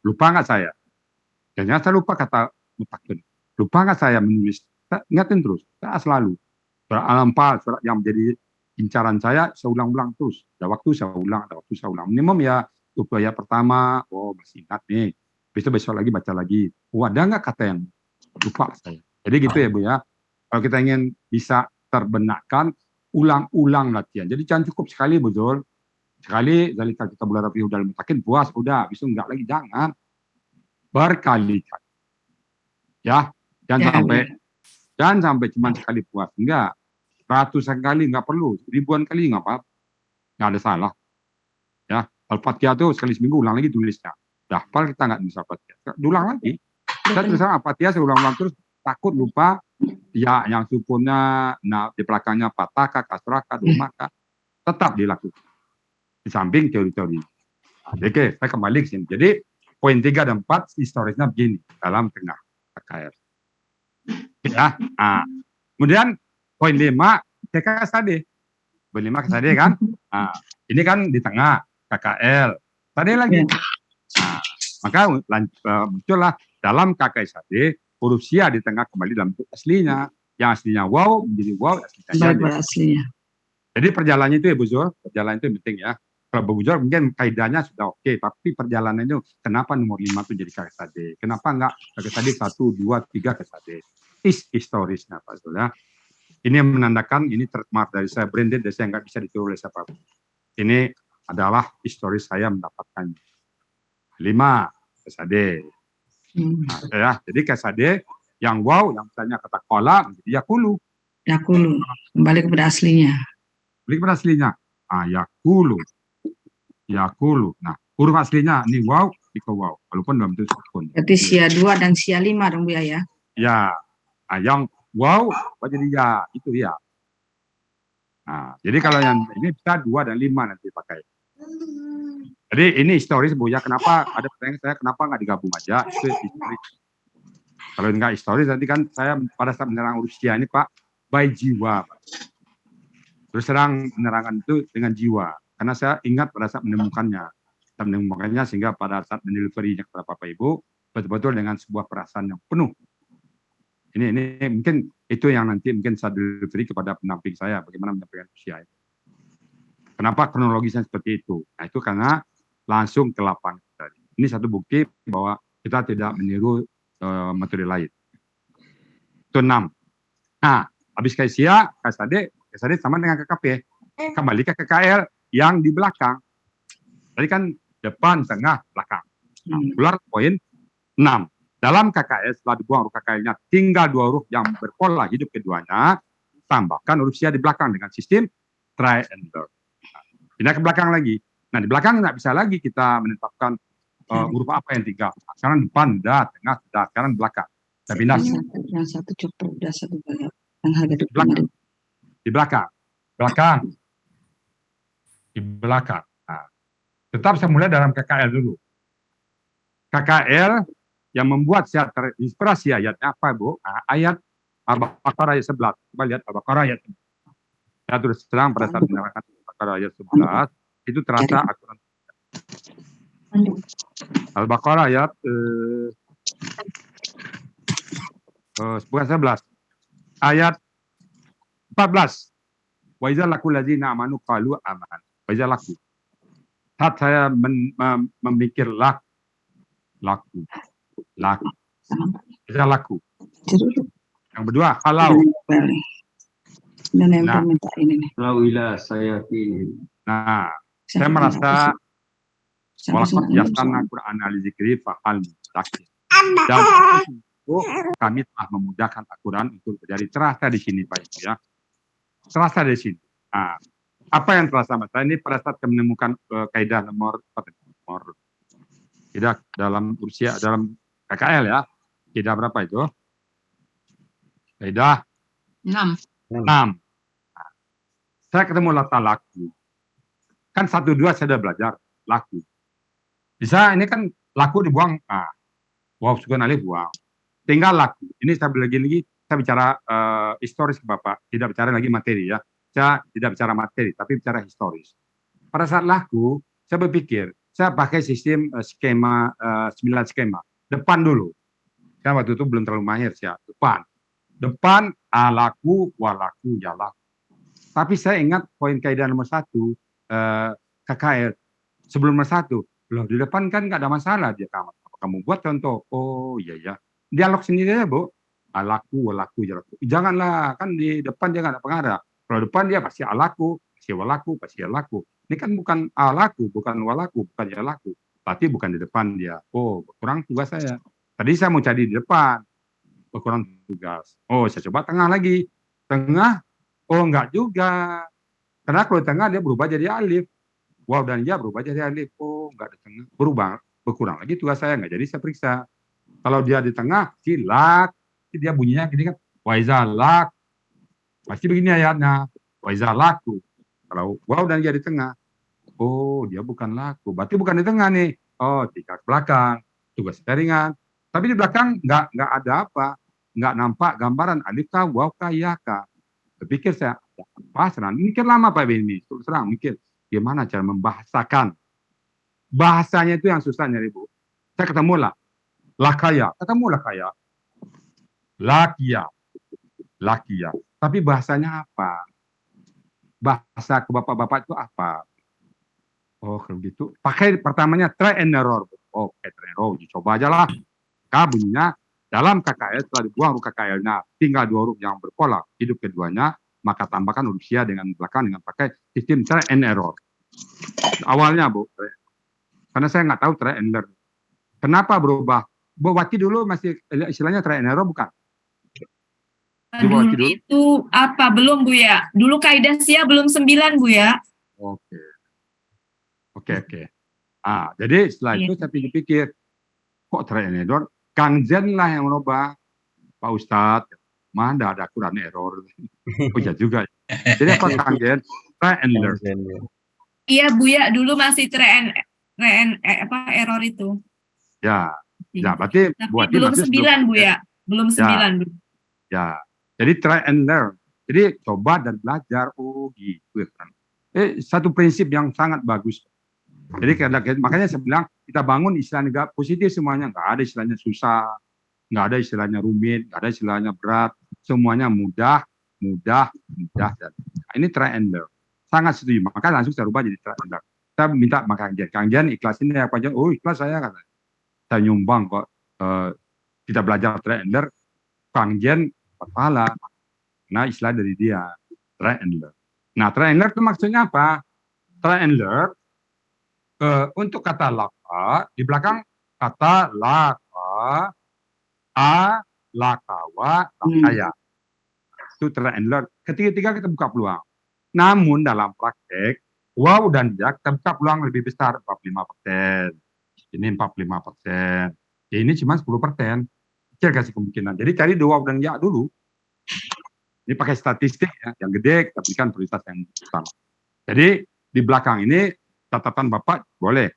Lupa nggak saya? Jangan saya lupa kata mutakin. Lupa nggak saya menulis? Saya ingatin terus. Saya selalu. Surat Al-Anfal, surat yang menjadi incaran saya ulang-ulang terus. Ada waktu saya ulang, ada waktu saya ulang. Minimum ya 20 ayat pertama, oh masih ingat nih. Besok lagi baca lagi. Oh, ada nggak kata yang lupa saya? Jadi gitu ya Bu ya. Kalau kita ingin bisa terbenakkan, ulang-ulang latihan. Jadi jangan cukup sekali betul. Sekali zalika kita bulan rapi udah mutakin puas, udah bisa enggak lagi, jangan. Berkali-kali. Ya, jangan sampai cuma sekali puas. Enggak. Ratusan kali enggak perlu, ribuan kali enggak apa-apa. Enggak ada salah. Ya, Al-Fatihah itu sekali seminggu ulang lagi tulisnya. Dah, hafal kita nggak bisa Al-Fatihah. Diulang lagi. Saya tulisan Al-Fatihah saya ulang-ulang terus, takut lupa. Ya, yang sukunnya, nah di belakangnya pataka, kasraka, domaka, tetap dilakukan. Di samping teori-teori. Oke, saya kembali ke sini. Jadi, poin 3 dan 4 historisnya begini, dalam tengah KKR. Ya, kemudian poin 5, KKSAD. Poin 5 KKSAD kan? Ini kan di tengah KKL. Tadi lagi. Maka muncullah dalam KKSAD huruf sia di tengah kembali dalam bentuk aslinya. Yang aslinya wow menjadi wow aslinya. Jadi perjalanannya itu ya Bu Zul, perjalanan itu penting ya. Kalau Bu Zul mungkin kaidahnya sudah oke, tapi perjalanan itu kenapa nomor 5 itu jadi KKSAD? Kenapa enggak KKSAD 1, 2, 3 KKSAD? Historisnya Pak Zul ya. Ini yang menandakan ini trademark dari saya, branded dari saya, nggak bisa ditiru oleh siapapun. Ini adalah historis saya mendapatkannya. 5 KKSAD. Ya, jadi KKSAD yang wow, yang misalnya kata kola menjadi yakulu. Yakulu, kembali kepada aslinya. Kembali kepada aslinya. Yakulu. Yakulu. Nah, huruf aslinya ini wow, itu wow. Walaupun dalam bentuk sukun. Berarti sia 2 dan sia 5 dong Bu ya. Ya. Yang wow, apa jadi ya? Itu ya. Nah, jadi kalau yang ini bisa 2 dan 5 nanti pakai. Jadi ini historis Bu ya. Kenapa ada pertanyaan saya kenapa nggak digabung aja? Itu historis. Kalau nggak historis nanti kan saya pada saat menerang usia ini Pak, by jiwa Pak. Terus terang penerangan itu dengan jiwa. Karena saya ingat pada saat menemukannya. Saya menemukannya sehingga pada saat mendeliverynya kepada Bapak Ibu, betul-betul dengan sebuah perasaan yang penuh. Ini mungkin itu yang nanti mungkin saya delivery kepada pendamping saya, bagaimana menyampaikan usia itu. Kenapa kronologisnya seperti itu? Nah itu karena langsung ke lapangan tadi. Ini satu bukti bahwa kita tidak meniru metode lain. Itu 6. Nah, habis KSAD sama dengan KKP. Kembali ke KKL yang di belakang. Tadi kan depan, tengah, belakang. Nah, keluar poin 6. Dalam KKL setelah dibuang huruf KKL-nya tinggal 2 huruf yang berpola hidup keduanya, tambahkan huruf sia di belakang dengan sistem triangle. Pindah ke belakang lagi. Nah, di belakang nggak bisa lagi kita menetapkan huruf apa yang tinggal? Sekarang depan, dah, tengah, dah, sekarang belakang. Saya pindah Yang satu chopper, udah satu bayar. Yang harga di belakang. Di belakang. Belakang. Di belakang. Nah, tetap saya mulai dalam KKL dulu. KKL yang membuat saya terinspirasi ayatnya apa, Bu? Ayat Al-Baqarah ayat 11. Coba lihat Al-Baqarah ayat 11. Saya terus terang pada saat menerangkan Al-Baqarah ayat 11, itu terasa aturan. Al-Baqarah ayat bukan 11. Ayat 14. Wa idza laqul ladzina amanu qalu aman. Wa idza laqu. Saat saya memikir laku. Idza laqu. Yang kedua, halau. Dan yang Nah. minta ini nih. Lawilah saya pilih. Nah, saya merasa walakat yasana Quran al-zikri fahal mudakir. Dan kami telah memudahkan Al-Quran untuk menjadi terasa di sini, Pak Ibu, ya. Terasa di sini. Nah, apa yang terasa, Mas? Saya ini pada saat menemukan kaidah nomor tidak dalam usia dalam KKL, ya. Kaidah berapa itu? Kaidah 6. 6. Nah, saya ketemu kata laku. Kan 1-2 saya sudah belajar laku. Bisa ini kan laku dibuang. Nah, wow, sukun alif buang. Tinggal laku. Ini saya lagi saya bicara historis ke Bapak, tidak bicara lagi materi, ya. Saya tidak bicara materi, tapi bicara historis. Pada saat laku, saya berpikir, saya pakai sistem skema 9 skema. Depan dulu. Saya waktu itu belum terlalu mahir, ya. Depan alaku, walaku, ya laku. Tapi saya ingat poin kaidah nomor 1, KKL. Sebelum nomor 1, loh di depan kan nggak ada masalah dia kamu buat contoh. Oh iya ya. Dialog sendiri aja, Bu. Alaku, walaku, ya laku. Janganlah, kan di depan dia nggak ada pengarah. Kalau depan dia pasti alaku, pasti walaku, pasti alaku. Ini kan bukan alaku, bukan walaku, bukan ya laku. Berarti bukan di depan dia. Oh, berkurang tugas saya. Tadi saya mau cari di depan. Berkurang tugas. Oh, saya coba tengah lagi. Tengah, oh enggak juga. Karena kalau di tengah dia berubah jadi alif. Wow dan ya berubah jadi alif. Oh, enggak di tengah. Berkurang lagi tugas saya. Enggak jadi saya periksa. Kalau dia di tengah, silak. Dia bunyinya gini kan. Waizalak. Pasti begini ayatnya. Waizalaku. Kalau wow dan ya di tengah. Oh, dia bukan laku. Berarti bukan di tengah nih. Oh, tiga ke belakang. Tugas saya ringan. Tapi di belakang enggak ada apa. Enggak nampak gambaran alif kah, waw kah, ya kah. Berpikir saya, apa serang? Mikir lama Pak Benny. Serang mikir gimana cara membahasakan. Bahasanya itu yang susah nyari, Bu. Saya ketemu lah. Lakaya. Ketemu lakaya. Lakia. Tapi bahasanya apa? Bahasa ke bapak-bapak itu apa? Oh, kalau gitu. Pakai pertamanya try and error. Oh, pakai try and error. Coba aja lah. Bunyinya dalam KKL setelah dibuang huruf KKL-nya tinggal 2 huruf yang berpola hidup keduanya, maka tambahkan huruf sia dengan belakang dengan pakai sistem try and error. Awalnya, Bu, karena saya nggak tahu try and learn. Kenapa berubah? Bu Wati dulu masih istilahnya try and error bukan? Dulu itu apa? Belum, Bu, ya. Dulu kaidah sia belum 9, Bu, ya. Oke. Jadi setelah itu saya pikir-pikir, kok try and error? Kang Zen lah yang merubah, Pak Ustadz. Mana ada Quran error? Oh ya juga. Jadi apa Kang Zen? Try and learn. Iya, Bu, ya. Dulu masih error itu. Ya, berarti tapi belum 9, Bu, ya. Belum 9, Bu. Ya, jadi try and learn. Jadi coba dan belajar. Oh gitu kan. Satu prinsip yang sangat bagus. Jadi makanya saya bilang kita bangun istilah negara positif semuanya. Nggak ada istilahnya susah, nggak ada istilahnya rumit, nggak ada istilahnya berat. Semuanya mudah. Dan ini try and learn. Sangat setuju. Maka langsung saya rubah jadi try and learn. Saya minta Kang Jan ikhlasin ya Pak Jan. Oh ikhlas saya kata. Saya nyumbang kok kita belajar try and learn. Kang Jan pahala. Nah istilah dari dia try and learn. Nah try and learn itu maksudnya apa? Try and learn untuk kata laka di belakang kata laka, lakawa, lakaya. Itu try and learn. Ketiga kita buka peluang. Namun dalam praktek, wow dan ya kita buka peluang lebih besar 45%. ini 45%. Ya, ini cuma 10%. Kecil kasih kemungkinan. Jadi cari waw dan ya dulu. Ini pakai statistik ya, yang gede, tapi kan prioritas yang utama. Jadi di belakang ini catatan Bapak boleh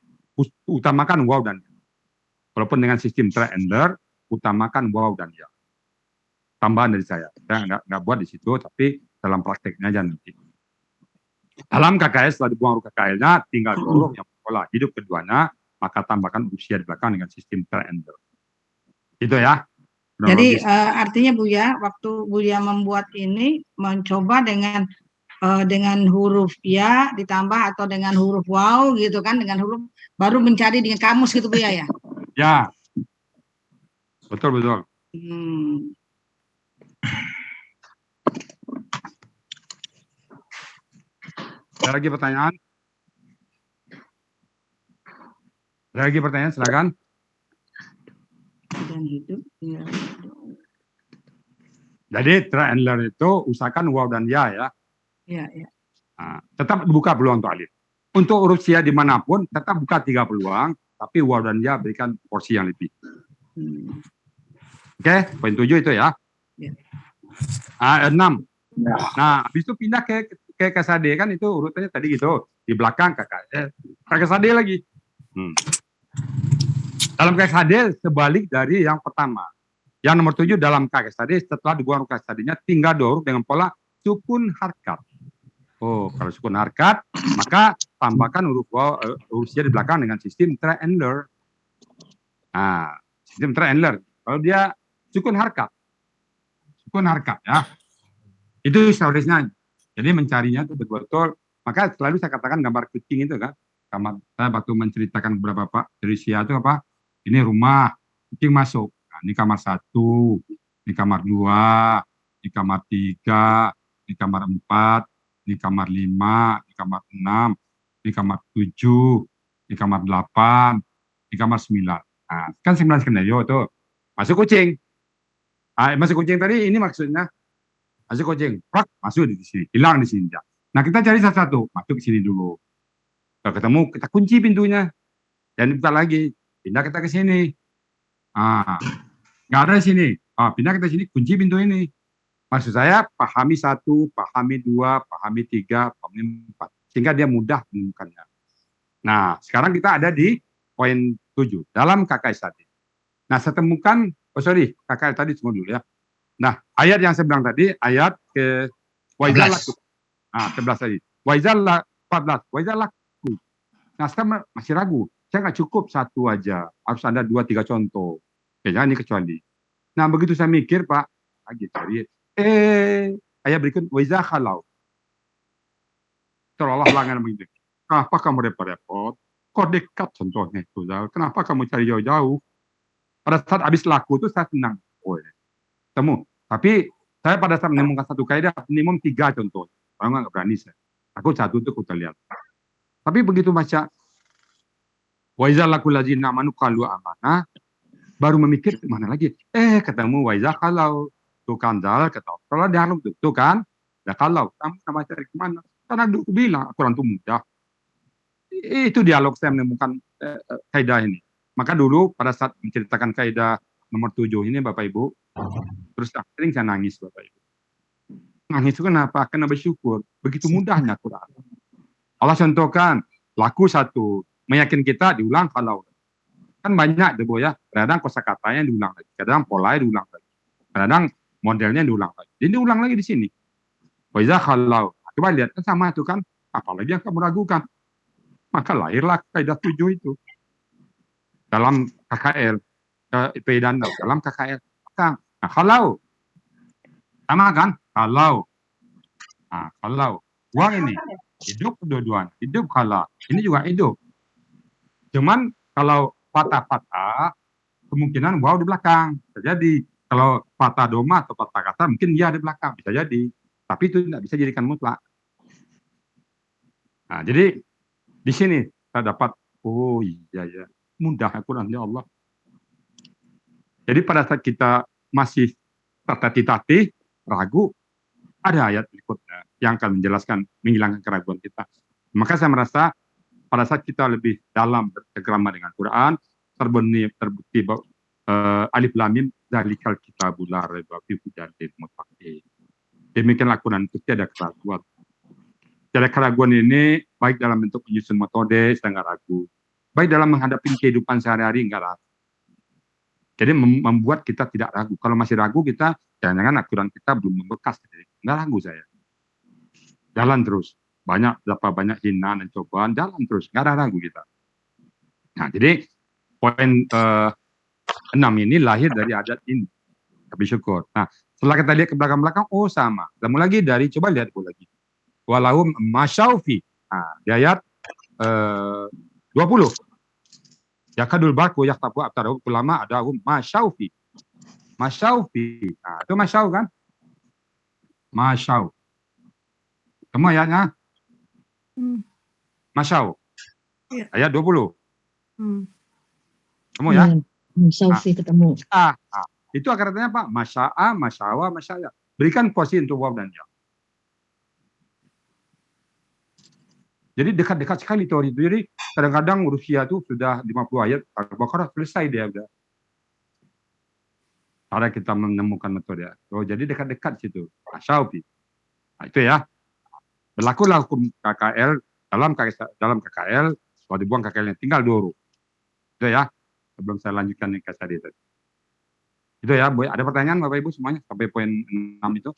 utamakan waw dan ya. Walaupun dengan sistem try and learn, utamakan waw dan ya. Tambahan dari saya nggak buat di situ, tapi dalam prakteknya aja nanti. Dalam KKS setelah dibuang huruf KKL-nya, tinggal huruf yang pola hidup keduanya, maka tambahkan usia di belakang dengan sistem try and learn. Itu ya. Jadi artinya Buya, waktu Buya membuat ini mencoba dengan huruf ya ditambah atau dengan huruf waw gitu kan, dengan huruf baru mencari dengan kamus gitu Buya ya. Ya. Betul. Ada lagi pertanyaan? Silakan. Dan hidup ya. Jadi try and learn itu usahakan waw dan ya. Ya. Nah, tetap buka peluang untuk alif. Untuk huruf sia dimanapun tetap buka 3 peluang, tapi waw dan ya berikan porsi yang lebih. Oke, poin 7 itu ya. 6. Nah, habis itu pindah ke KSAD kan, itu urutannya tadi gitu. Di belakang KSAD lagi. Dalam KSAD sebalik dari yang pertama. Yang nomor 7 dalam KSAD setelah dibuang KSAD-nya tinggal 2 huruf dengan pola sukun harkat. Oh, kalau sukun harkat, maka tambahkan huruf sia di belakang dengan sistem try and learn. Nah, sistem try and learn. Kalau dia sukun harkat ya. Itu historisnya. Jadi mencarinya itu betul-betul. Maka selalu saya katakan gambar kucing itu kan. Saya waktu menceritakan kepada Bapak dari sia itu apa? Ini rumah, kucing masuk. Nah, ini kamar 1, ini kamar 2, ini kamar 3, ini kamar 4, ini kamar 5, ini kamar 6, ini kamar 7, ini kamar 8, ini kamar 9. Nah, kan 9 skenario tuh. Masuk kucing. Masuk kucing tadi ini maksudnya masuk kucing. Masuk di sini, hilang di sini. Nah, kita cari satu-satu. Masuk ke sini dulu. Kalau ketemu, kita kunci pintunya. Dan buka lagi. Pindah kita ke sini. Nggak ada di sini. Pindah kita sini, kunci pintu ini. Maksud saya, pahami 1, pahami 2, pahami 3, pahami 4. Sehingga dia mudah menemukannya. Nah, sekarang kita ada di poin 7. Dalam KKS tadi. Nah, saya temukan, KKS tadi semua dulu ya. Nah, ayat yang saya bilang tadi, ayat ke Waizal laku. 11 tadi. Waizal 14. Waizal laku. Nah, saya masih ragu. Saya nggak cukup 1 aja. Harus ada 2, 3 contoh. Ya, jangan dikecuali. Nah, begitu saya mikir, Pak, lagi cari. Ayat berikut, Waizal khalau. Seolah-olah langgan begini. Kenapa kamu repot-repot? Kok dekat contohnya itu, Zal? Kenapa kamu cari jauh-jauh? Pada saat habis laku itu saya senang. Temu. Tapi saya pada saat menemukan satu kaidah minimum 3 contoh. Kalau nggak berani saya. Aku 1 itu kita lihat. Tapi begitu baca Waizal lakul ladzina amanu qalu amanah, baru memikir mana lagi? Ketemu Waizal kalau tuh kan Zal kata. Kalau di Arab tuh kan, ya kalau kamu sama cari kemana? Karena dulu bilang Al-Quran itu mudah. Itu dialog saya menemukan kaidah ini. Maka dulu pada saat menceritakan kaidah nomor 7 ini Bapak Ibu, terus sering saya nangis Bapak Ibu. Nangis itu kenapa? Karena bersyukur. Begitu mudahnya Quran. Allah contohkan, laku 1. Meyakin kita diulang kalau. Kan banyak deh Bu ya. Kadang kosakatanya diulang lagi. Kadang polanya diulang lagi. Kadang modelnya diulang lagi. Jadi diulang lagi di sini. Waiza kalau. Coba lihat, kan sama itu kan. Apalagi yang kamu ragukan. Maka lahirlah kaidah 7 itu. Dalam KKL. Dan dalam KKL. Nah, kalau. Sama kan? Kalau. Nah, kalau. Uang ini. Hidup kedua-duanya. Hidup kalau. Ini juga hidup. Cuman kalau patah-patah, kemungkinan wow di belakang. Bisa jadi. Kalau patah doma atau patah kata, mungkin dia di belakang. Bisa jadi. Tapi itu tidak bisa jadikan mutlak. Nah, jadi di sini kita dapat, oh iya ya, mudah Al-Quran ya Allah. Jadi pada saat kita masih tertatih-tatih, ragu, ada ayat berikutnya yang akan menjelaskan, menghilangkan keraguan kita. Maka saya merasa pada saat kita lebih dalam bercengkrama dengan Quran, terbukti bahwa alif lam mim zalikal kitabul la raiba fihi hudan lil muttaqin. Demikianlah Quran itu tiada keraguan. Tiada keraguan ini baik dalam bentuk penyusun metode, saya nggak ragu. Baik dalam menghadapi kehidupan sehari-hari, nggak ragu. Jadi membuat kita tidak ragu. Kalau masih ragu kita, jangan-jangan Quran kita belum membekas. Nggak ragu saya. Jalan terus. Berapa banyak hinaan dan cobaan, jalan terus. Nggak ada ragu kita. Nah, jadi poin 6 ini lahir dari adat ini. Tapi syukur. Nah, setelah kita lihat ke belakang-belakang, oh sama. Ketemu lagi dari, coba lihat lagi. Walahum masyaufi. Nah, di ayat 20. Yakadul barku yaktabu abtarahu ulama adahum masyaufi. Masyaufi. Nah, itu masyau kan? Masyau. Kamu ayatnya? Masyau. Ya. Ayat 20. Kamu ya? Saufi ketemu. Itu akar katanya apa? Masya'a, masyawa, masyaya. Berikan porsi untuk waw dan ya. Jadi dekat-dekat sekali teori itu. Jadi kadang-kadang Rusia itu sudah 50 ayat, Al-Baqarah selesai dia udah. Cara kita menemukan metode. Oh, jadi dekat-dekat situ. Masyaufi. Nah, itu ya. Berlakulah hukum KKL dalam KKL, kalau dibuang KKL-nya tinggal 2 huruf. Itu ya. Sebelum saya lanjutkan yang tadi. Itu ya, Boy. Ada pertanyaan Bapak Ibu semuanya sampai poin 6 itu?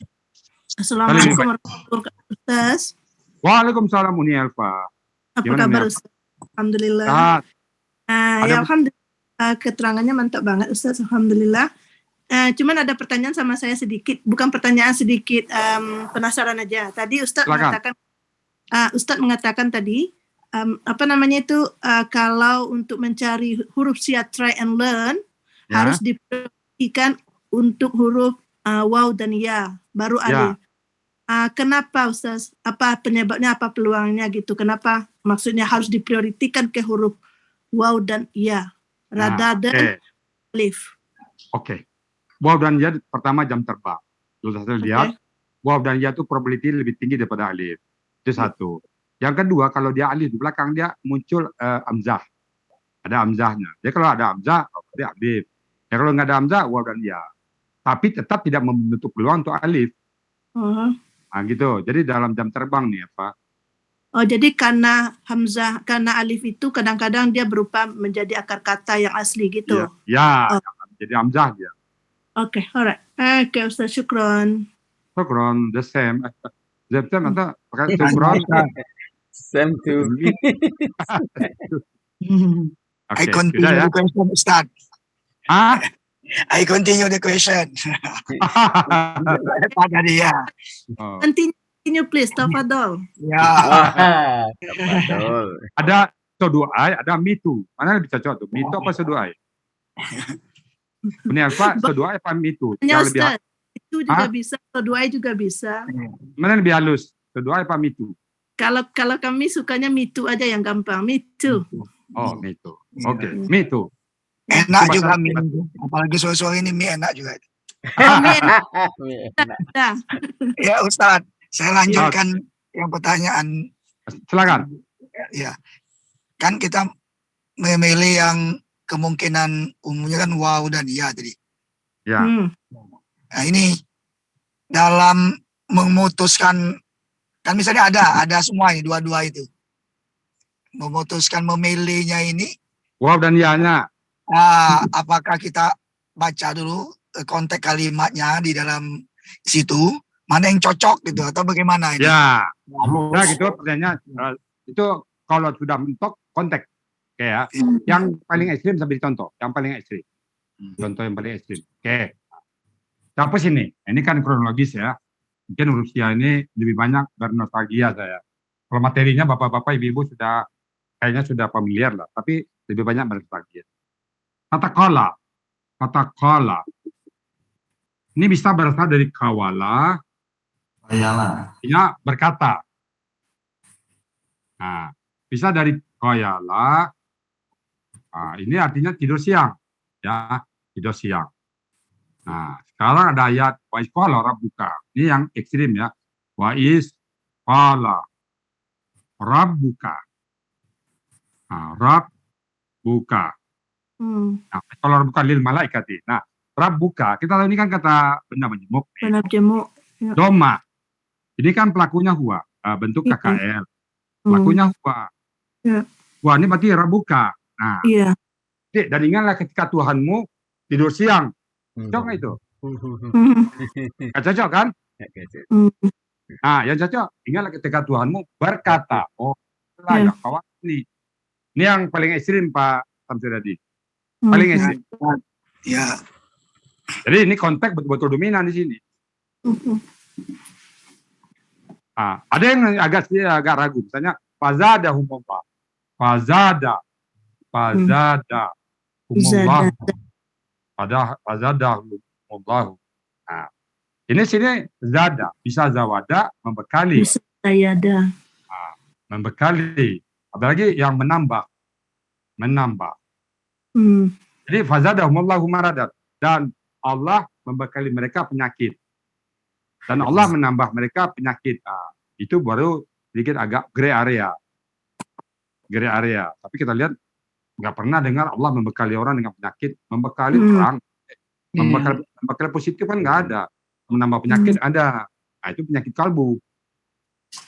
Assalamualaikum warahmatullahi wabarakatuh, Ustaz. Waalaikumsalam Uni Elva. Apa Gimana, kabar, Uni Ustaz? Alhamdulillah. Sehat. Ya, alhamdulillah, keterangannya mantap banget, Ustaz. Alhamdulillah. Cuman ada pertanyaan sama saya sedikit, bukan pertanyaan sedikit, penasaran aja. Tadi Ustaz mengatakan tadi, apa namanya itu, kalau untuk mencari huruf siat try and learn, harus diperhatikan untuk huruf waw dan ya, baru alif. Kenapa Ustaz? Apa penyebabnya, apa peluangnya gitu? Kenapa maksudnya harus diprioritaskan ke huruf waw dan ya, rather than alif? Oke. Waw dan ya pertama jam terbang. Lalu saya lihat, waw dan ya itu probability lebih tinggi daripada alif. Itu satu. Yang kedua, kalau dia alif di belakang dia muncul amzah. Ada amzahnya. Jadi kalau ada amzah, dia alif. Ya kalau nggak ada amzah, waw dan ya. Tapi tetap tidak membentuk peluang untuk alif. Nah gitu. Jadi dalam jam terbang nih apa? Oh, jadi karena hamzah, karena alif itu kadang-kadang dia berupa menjadi akar kata yang asli gitu. Ya, jadi hamzah dia. Oke, alright. Oke, Ustaz, syukron. Syukron, the same. The same atau pakai syukron. Same too. I continue the question, Ustaz. I continue the question. Pada dia. Continue please, tafadhol. Ya. Ada soduai, ada mitu. Mana lebih cocok tuh? Mitu apa soduai? Ini apa? Soduai apa mitu? Yang lebih itu juga bisa, soduai juga bisa. Mana lebih halus? Soduai apa mitu? Kalau kami sukanya mitu aja yang gampang. Mitu. Oh, mitu. Oke, mitu. Enak juga mie, apalagi sore-sore ini mie enak juga. Ya Ustadz, saya lanjutkan yang pertanyaan. Silakan. Ya, kan kita memilih yang kemungkinan umumnya kan waw dan ya tadi. Ya. Nah ini dalam memutuskan, kan misalnya ada semua ini dua-dua itu. Memutuskan memilihnya ini. Waw dan ya-nya. Apakah kita baca dulu konteks kalimatnya di dalam situ, mana yang cocok gitu atau bagaimana ini? Ya, nah gitu pertanyaannya. Itu kalau sudah mentok konteks, kayak yang paling ekstrim sampai dicontoh, yang paling ekstrim. Contoh yang paling ekstrim. Oke, sampai sini. Ini kan kronologis ya. Mungkin Rusia ini lebih banyak bernostalgia saya. Kalau materinya bapak-bapak, ibu-ibu sudah kayaknya sudah familiar lah, tapi lebih banyak bernostalgia. Kata kala. Ini bisa berasal dari kawala. Artinya berkata. Nah, bisa dari kayala. Nah, ini artinya tidur siang. Ya, tidur siang. Nah, sekarang ada ayat wa is qala rabbuka. Ini yang ekstrim ya. Wa is qala rabbuka. Nah, rabbuka. Nah, kalau rabbuka lil malaikati. Nah, rabbuka, kita tahu ini kan kata benda majemuk. Benar jemuk. Ya. Doma. Ini kan pelakunya huwa, bentuk Iya. KKL. Pelakunya huwa. Ya. Huwa ini berarti rabbuka. Nah, Iya. dan ingatlah ketika Tuhanmu tidur siang. Cocok nggak itu? Nggak cocok kan? Nah, yang cocok, ingatlah ketika Tuhanmu berkata. Oh, lah ya kawan ini. Ini yang paling ekstrim Pak Samsudadi. Paling ekstrim. Ya. Jadi ini konteks betul-betul dominan di sini. Nah, ada yang agak ragu, misalnya fazada humullah, fazada humullah, fazada humullah. Nah, ini sini zada, bisa zawada, membekali, bisa zayada, membekali, apalagi yang menambah. Jadi fazada humullah maradat, dan Allah membekali mereka penyakit. Dan Allah menambah mereka penyakit. Nah, itu baru sedikit agak gray area. Tapi kita lihat nggak pernah dengar Allah membekali orang dengan penyakit, membekali orang, membekali positif kan nggak ada, menambah penyakit ada. Nah, itu penyakit kalbu.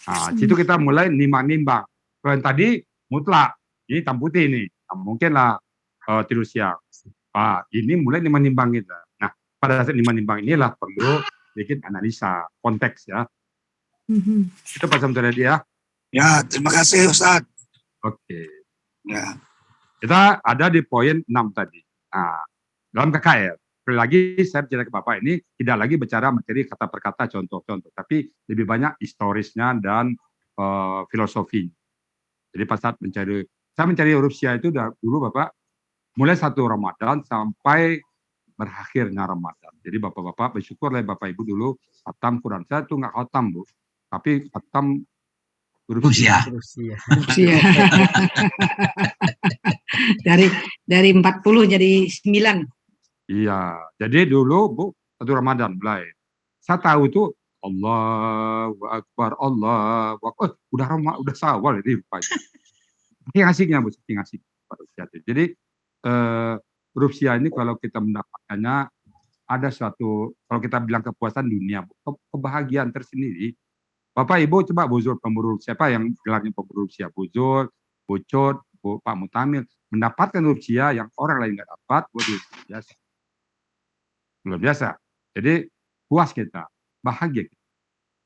Nah, situ kita mulai nimbang-nimbang. Kalau yang tadi mutlak, ini hitam putih nih, nah, mungkinlah tidur siang. Ini mulai nimbang-nimbang kita. Nah, pada saat nimbang-nimbang inilah perlu sedikit analisa konteks ya. Itu Pak Samsudadi ya. Ya, terima kasih Ustaz. Oke. Ya. Kita ada di poin 6 tadi. Nah, dalam KKR, sekali lagi saya bicara ke Bapak ini tidak lagi bicara materi kata per kata contoh-contoh, tapi lebih banyak historisnya dan filosofi. Jadi pas saat saya mencari huruf Sya itu dulu Bapak, mulai 1 Ramadan sampai berakhirnya Ramadan. Jadi Bapak-Bapak bersyukur lah Bapak Ibu dulu khatam Quran. Saya tuh nggak khatam Bu, tapi khatam huruf Sya. dari 40 jadi 9. Iya, jadi dulu Bu 1 Ramadan mulai. Saya tahu tuh Allahu Akbar, Allahu Akbar. Udah Syawal ini rupanya. Saking asiknya Bu, saking asik. Jadi huruf Sya ini kalau kita mendapatkannya ada suatu, kalau kita bilang kepuasan dunia, kebahagiaan tersendiri. Bapak Ibu coba buzur pemburu, siapa yang gelarnya pemburu Sya? Buzur, Bucot, Pak Mutamil, mendapatkan huruf Sya yang orang lain nggak dapat, biasa. Luar biasa. Jadi puas kita, bahagia kita.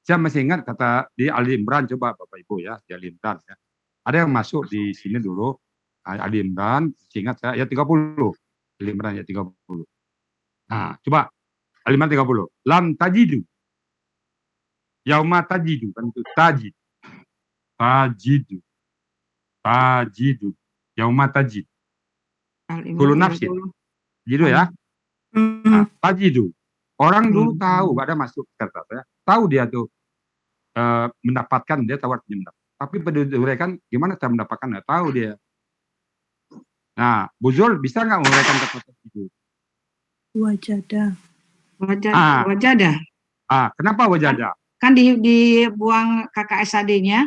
Saya masih ingat kata di Ali Imran, coba Bapak Ibu ya, di Ali Imran ya. Ada yang masuk di sini dulu, Ali Imran, ingat saya, ya 30. Ali Imran ya 30. Nah, coba Ali Imran 30. Lam tajidu. Yauma tajidu, kan itu tajid. Tajidu. Yauma tajid. Kulu nafsin. Tajidu ya. Nah, tajidu. Orang dulu tahu, ada masuk kata ya. Tahu dia tuh mendapatkan, dia tahu artinya mendapat. Tapi pada kan gimana cara mendapatkan, nggak tahu dia. Nah, Buzul bisa nggak menguraikan kata itu? Wajada. Wajada. Kenapa wajada? Kan dibuang KKSAD-nya.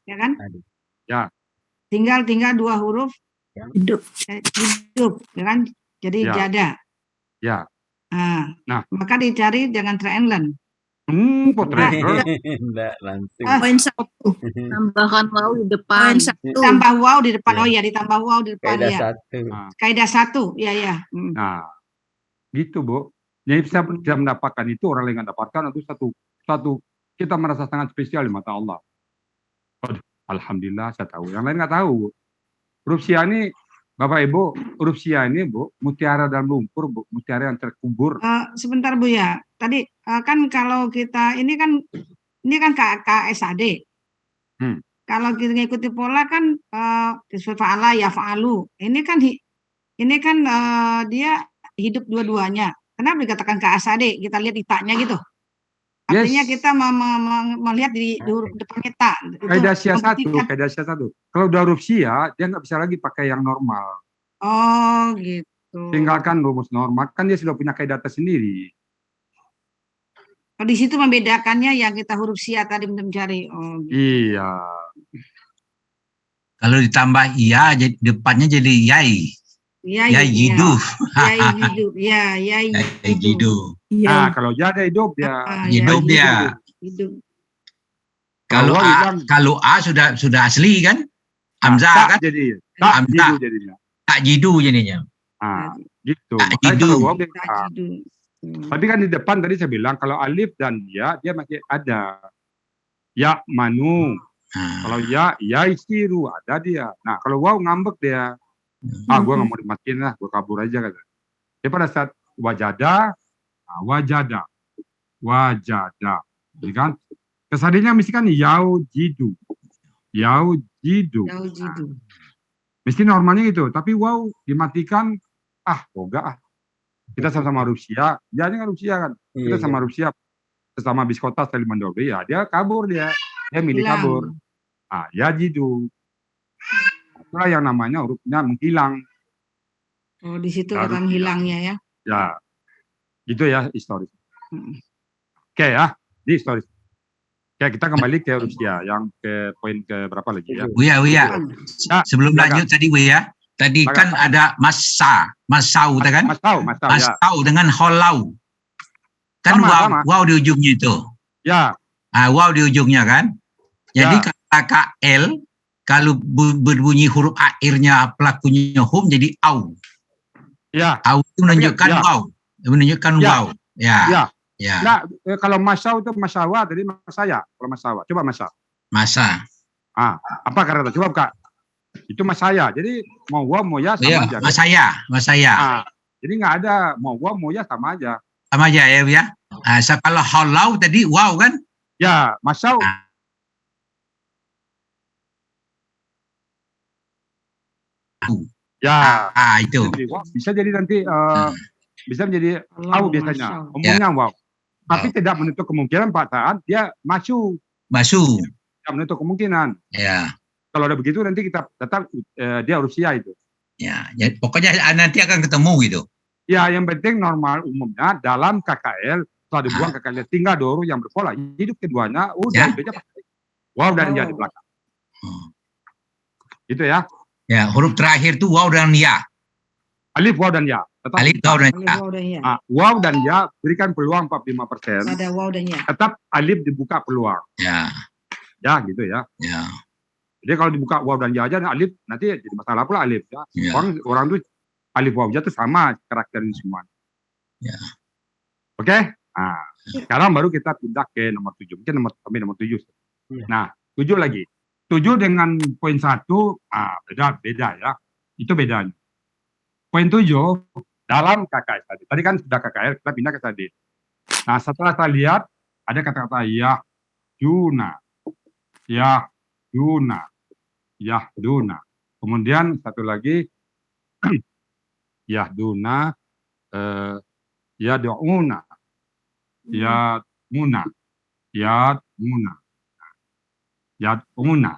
Ya kan? Ya. Tinggal 2 huruf Hidup. ya kan? Jadi Ya. jada. Ya. Nah, maka dicari dengan triangle. Enggak langsung. Poin 1. Tambahkan wow di depan. Poin 1. Tambah wow di depan. Ya. Oh iya, ditambah wow di depan Kaidah ya. 1. Kaidah 1. Ya. Nah, gitu Bu. Jadi kita mendapatkan itu, orang lain nggak dapatkan, itu satu kita merasa sangat spesial di mata Allah. Alhamdulillah saya tahu. Yang lain nggak tahu. Huruf Sya ini, Bapak Ibu, huruf Sya ini Bu, mutiara dalam lumpur Bu, mutiara yang terkubur. Sebentar Bu ya. Tadi kan kalau kita ini kan KSAD. Kalau kita ngikuti pola kan fa'ala ya fa'alu. Ini kan dia hidup dua-duanya. Kenapa dikatakan KSAD? Kita lihat itaknya gitu. Artinya kita melihat di huruf depannya tak. Kaidah Sya 1. Kalau udah huruf Sya, dia nggak bisa lagi pakai yang normal. Oh gitu. Tinggalkan rumus normal, kan dia sudah punya kaidah tersendiri. Di situ membedakannya yang kita huruf Sya tadi mencari. Oh, gitu. Iya. Kalau ditambah iya, depannya jadi yai. Yai jidu. Yai hidup. Ya, yai Yai hidup. jidu. Nah, kalau ya ada hidup dia. Hidup ya, dia. hidup. Kalau A sudah asli kan? Hamzah kan? Jadi tak Hamzah. jidu jadinya. Tak jidu jadinya. Gitu. Tak Makanya jidu. kalau waw dia Tak tak. hidup. Tapi kan di depan tadi saya bilang kalau alif dan ya dia masih ada. Ya manu. Kalau ya isiru ada dia. Nah kalau waw ngambek dia. Gue nggak mau dimatiin lah, gue kabur aja kata. Jadi pada saat wajada, wajada, jadi kan kesadinya mesti kan yau jidu. Mesti normalnya gitu. Tapi wow dimatikan, boga. Kita sama-sama Rusia, dia kan Rusia kan. Kita sama Rusia, sesama biskota saling mendobri ya. Dia kabur dia milih kabur. Ya jidu. Itulah yang namanya hurufnya menghilang. Oh, di situ akan hilangnya ya. Ya, gitu ya historis. Oke ya, di historis. Oke, kita kembali ke Rusia yang ke poin ke berapa lagi ya? Buya. Sebelum lanjut tadi Buya, tadi kan ada masau kan? Masau dengan holau. Kan wow di ujungnya itu. Ya. Wow di ujungnya kan? Jadi kata KL kalau berbunyi huruf akhirnya pelakunya hum jadi au. Ya. Au itu menunjukkan wow. Menunjukkan wow. Ya. Nah, kalau masau itu masawa dari masaya. Kalau masawa, coba masa. Apa kata? Coba buka. Itu masaya. Jadi mau wow mau ya sama aja. Masaya. Jadi nggak ada mau wow mau ya sama aja. Sama aja ya. Kalau halau tadi wow kan? Ya, masau. Ya, itu bisa jadi nanti bisa menjadi au biasanya umumnya wow, tapi tidak menutup kemungkinan pada saat dia masu tidak menutup kemungkinan. Kalau ada begitu nanti kita tetap dia Rusia itu jadi pokoknya nanti akan ketemu gitu ya. Yang penting normal umumnya dalam KKL setelah dibuang KKL tinggal dua huruf yang berpola hidup keduanya udah beda pakai wow dan ya di belakang itu ya. Ya, huruf terakhir itu waw dan ya. Alif, waw dan ya. Tetap alif, waw dan ya. Waw dan ya berikan peluang 45%. Ada waw dan ya. Tetap alif dibuka peluang. Ya. Ya, gitu ya. Ya. Jadi kalau dibuka waw dan ya aja alif nanti jadi masalah pula alif ya. Orang tuh alif waw ya tuh sama karakternya semua. Ya. Oke? Sekarang baru kita pindah ke nomor 7. Mungkin nomor 7. Nah, 7 lagi. 7 dengan poin 1, beda ya. Itu bedanya. Poin 7, dalam KKL tadi. Tadi kan sudah KKL, kita pindah ke tadi. Nah, setelah saya lihat, ada kata-kata yahduna. Kemudian satu lagi, yahduna, yad'una. Yad'una.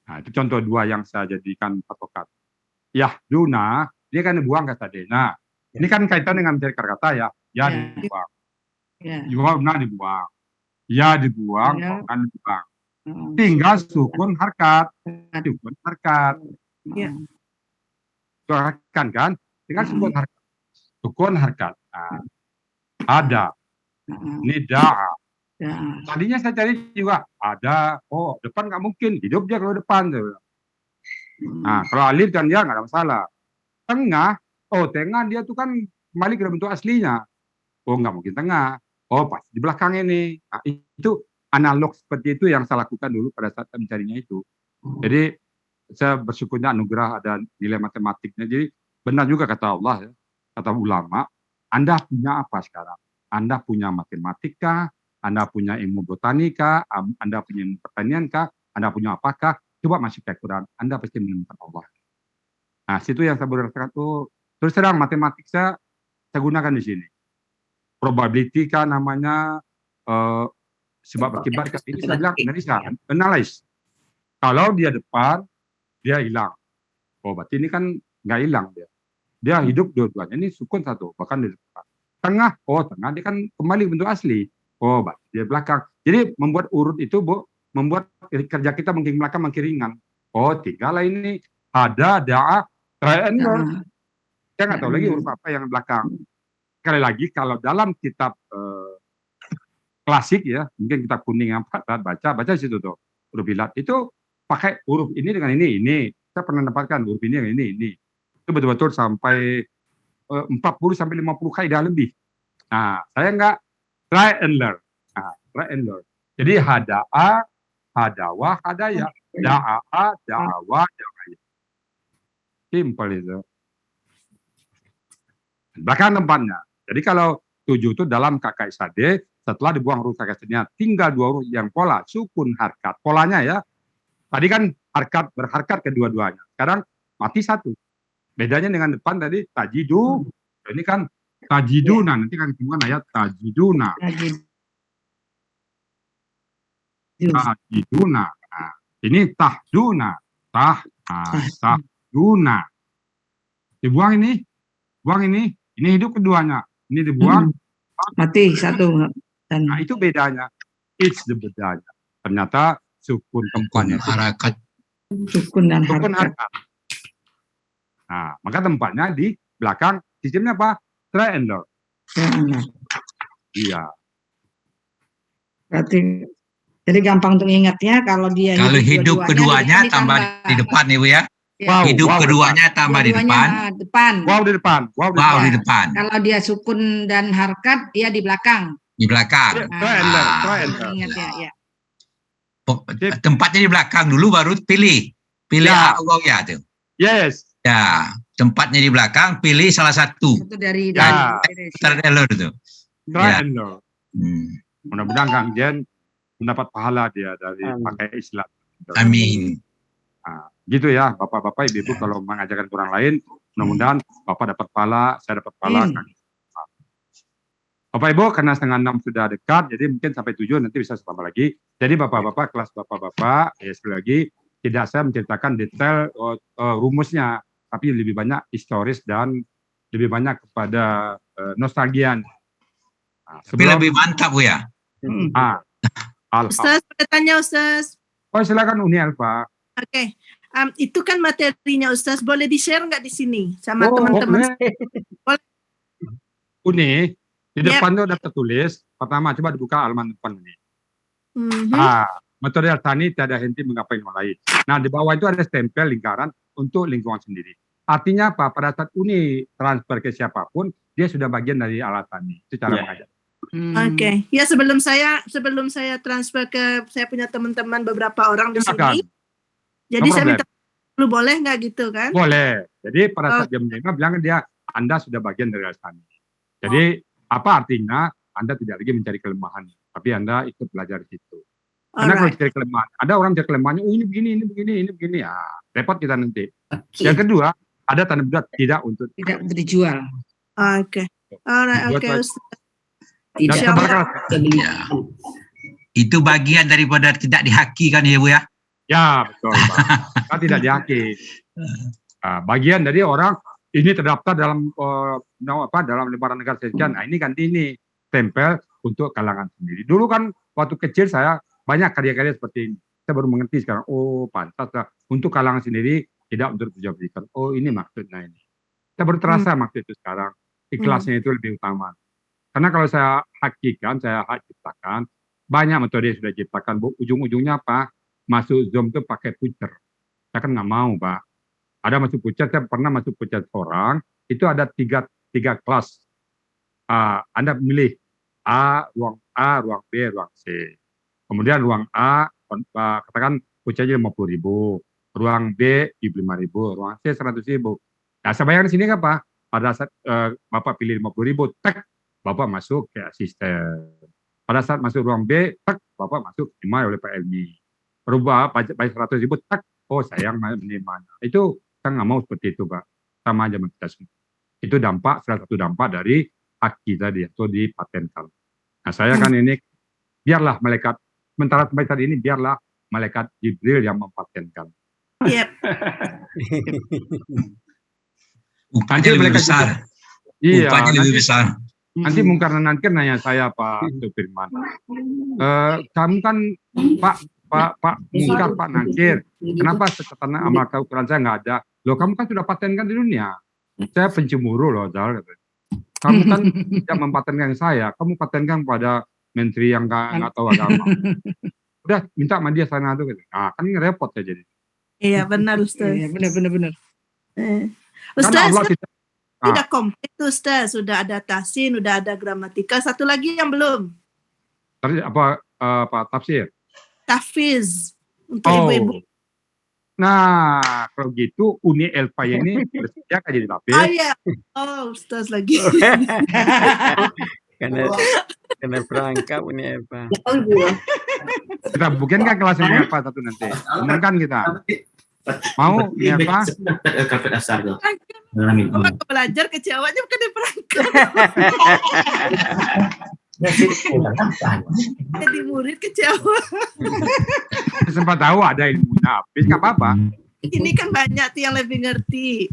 Nah, itu contoh 2 yang saya jadikan patokan. Yahduna, dia kan dibuang kata tadi. Nah, ini kan kaitan dengan mencari kata ya. Dibuang. Yuwabna dibuang. Ya dibuang, kan dibuang. Tinggal sukun harkat. Kan? Tinggal sukun harkat. Nah, ada. Nida'a. Tadinya saya cari juga ada, depan nggak mungkin, hidup dia kalau depan. Nah, kalau alif dan ya nggak ada masalah. Tengah, tengah dia tuh kan kembali ke bentuk aslinya. Nggak mungkin tengah. Pasti di belakang ini. Nah, itu analog seperti itu yang saya lakukan dulu pada saat mencarinya itu. Jadi saya bersyukurnya anugerah ada nilai matematiknya. Jadi benar juga kata Allah, ya, kata ulama, Anda punya apa sekarang? Anda punya matematika, Anda punya ilmu botanika, Anda punya ilmu pertanian kah, Anda punya apakah? Coba masuk ke Quran, Anda pasti menemukan Allah. Nah, situ yang saya berdasarkan tuh. Terus terang matematik saya gunakan di sini. Probability kah namanya, sebab akibat kah, ini saya bilang analyze. Kalau dia depan, dia hilang. Berarti ini kan nggak hilang dia. Dia hidup dua-duanya. Ini sukun satu, bahkan di depan. Tengah, tengah dia kan kembali bentuk asli. Dia belakang. Jadi membuat urut itu membuat kerja kita makin belakang makin ringan. Oh, tinggal ini ada, da'a, try and learn. Saya nggak tahu lagi huruf apa yang belakang. Sekali lagi, kalau dalam kitab klasik ya, mungkin kitab kuning yang baca di situ tuh huruf ilat itu pakai huruf ini dengan ini. Saya pernah dapatkan huruf ini dengan ini. Itu betul-betul sampai 40 sampai 50 kaidah lebih. Nah, saya nggak try and learn. Nah, try and learn. Jadi hada'a, hadawa, hadaya, da'a, da'awa, da'aya. Simple itu. Belakang tempatnya. Jadi kalau 7 itu dalam KKSAD, setelah dibuang huruf KKSAD-nya, tinggal 2 huruf yang pola, sukun, harkat. Polanya ya, tadi kan berharkat kedua-duanya. Sekarang mati 1. Bedanya dengan depan tadi, tajidu. Ini kan tajiduna, nanti kan ketemukan ayat tajiduna. Tajiduna. Nah, ini tahduna. Tahduna. Dibuang ini. Buang ini hidup keduanya. Ini dibuang. Mati 1. Nah, itu bedanya. It's the bedanya. Ternyata sukun tempatnya. Harakat. Sukun dan harkat. Nah, maka tempatnya di belakang sistemnya apa? Try and learn. Iya. Berarti jadi gampang untuk ingatnya kalau dia kalau hidup keduanya tambah di depan ya Bu ya. Wow, hidup keduanya tambah di depan. Wow di depan. Wow di depan. Kalau dia sukun dan harkat, dia di belakang. Di belakang. Try and learn. Try and learn. Ingat ya. Tempatnya di belakang dulu baru pilih Ya. wow ya tuh. Yes. Ya, tempatnya di belakang pilih salah satu. Itu dari Terdelur itu. Try and learn. Mudah-mudahan Kang Jen mendapat pahala dia dari pakai Islam. Amin. Nah, gitu ya Bapak-bapak, Ibu-ibu kalau mengajarkan orang lain, mudah-mudahan Bapak dapat pahala, saya dapat pahala. Bapak Ibu, karena setengah 6 sudah dekat, jadi mungkin sampai 7 nanti bisa tambah lagi. Jadi Bapak-bapak, kelas Bapak-bapak, ya sekali lagi, tidak saya menceritakan detail rumusnya, tapi lebih banyak historis dan lebih banyak kepada nostalgia. Nah, Tapi lebih mantap Bu ya. Ustaz, boleh tanya Ustaz? Oh silakan Uni Alfa. Oke. Itu kan materinya Ustaz, boleh di-share nggak di sini sama teman-teman? Uni, di depan itu ada tertulis, pertama coba dibuka halaman depan ini. Metode Al-Thani tiada henti menggapai ilmu lain. Nah, di bawah itu ada stempel lingkaran untuk lingkungan sendiri. Artinya apa? Pada saat Uni transfer ke siapapun, dia sudah bagian dari Al-Thani. Itu cara mengajar. Oke. Ya sebelum saya transfer ke saya punya teman-teman beberapa orang di sini. Jadi saya minta dulu, boleh nggak gitu kan? Boleh. Jadi pada saat dia menerima, bilang dia Anda sudah bagian dari Al-Thani. Jadi apa artinya? Anda tidak lagi mencari kelemahan, tapi Anda ikut belajar di situ. Karena kalau cari kelemahan, ada orang cari kelemahannya, oh ini begini, ya repot kita nanti. Yang kedua, ada tanda bulat tidak untuk dijual. Oke. Oke, Ustaz. Itu bagian daripada tidak dihaki kan ya Bu ya? Ya betul Pak. Tidak dihaki. Bagian dari orang ini terdaftar dalam dalam lembaran negara sekian. Nah ini ganti ini tempel untuk kalangan sendiri. Dulu kan waktu kecil saya banyak karya-karya seperti ini. Saya baru mengerti sekarang. Oh pantas lah untuk kalangan sendiri, tidak untuk dijual belikan. Oh ini maksudnya ini. Saya baru terasa maksud itu sekarang. Ikhlasnya itu lebih utama. Karena kalau saya hakikan, saya ciptakan, banyak metode yang sudah diciptakan. Ujung-ujungnya apa? Masuk Zoom itu pakai pucer. Saya kan nggak mau, Pak. Ada masuk pucer, saya pernah masuk pucer seorang, itu ada tiga kelas. Anda milih ruang A, ruang B, ruang C. Kemudian ruang A, katakan pucernya 50.000. Ruang B, 75.000. Ruang C, 100.000. Nah, saya bayangkan di sini apa? Pada saat Bapak pilih 50.000, tek, Bapak masuk ke asisten. Pada saat masuk ruang B, tak, Bapak masuk diterima oleh Pak Elmi. Berubah bayar 100.000, tak, oh sayang menerimanya. Itu saya nggak mau seperti itu, Pak. Sama aja kita semua. Itu dampak, salah satu dampak dari haki tadi, atau dipatenkan. Nah saya kan ini, biarlah malaikat, sementara sampai saat ini, biarlah malaikat Jibril yang mempatenkan. Yep. Upahnya lebih besar. Iya, upahnya lebih besar. Nanti Mungkar dan Nakir nanya saya Pak Firman, kamu kan Pak Pak Munkar, Pak Nakir, kenapa catatan amal Quran saya nggak ada? Loh, kamu kan sudah patenkan di dunia. Saya pencemburu loh, Zal. Kamu kan tidak mempatenkan saya, kamu patenkan pada menteri yang nggak tahu agama. Udah minta sama dia sana tuh, gitu. Nah, kan repot ya jadi. Iya benar Ustaz. Iya, benar. Ustaz, Allah tidak komplit tuh, Ustaz. Sudah ada tahsin, sudah ada gramatikal. Satu lagi yang belum. Tadi apa tafsir? Tahfiz untuk ibu-ibu. Nah, kalau gitu Uni Elpa ini bersedia kan jadi tahfiz. Iya. Oh, Ustaz lagi. Kena perangkap Uni Elpa. Kita bukankan kelas Uni Elpa satu nanti. Umumkan kita. Mau Uni Elpa? Orang belajar kecewanya bukan di perangkap. Jadi murid kecewa. Sempat tahu ada ilmunya, habis nggak apa-apa. Ini kan banyak tuh yang lebih ngerti.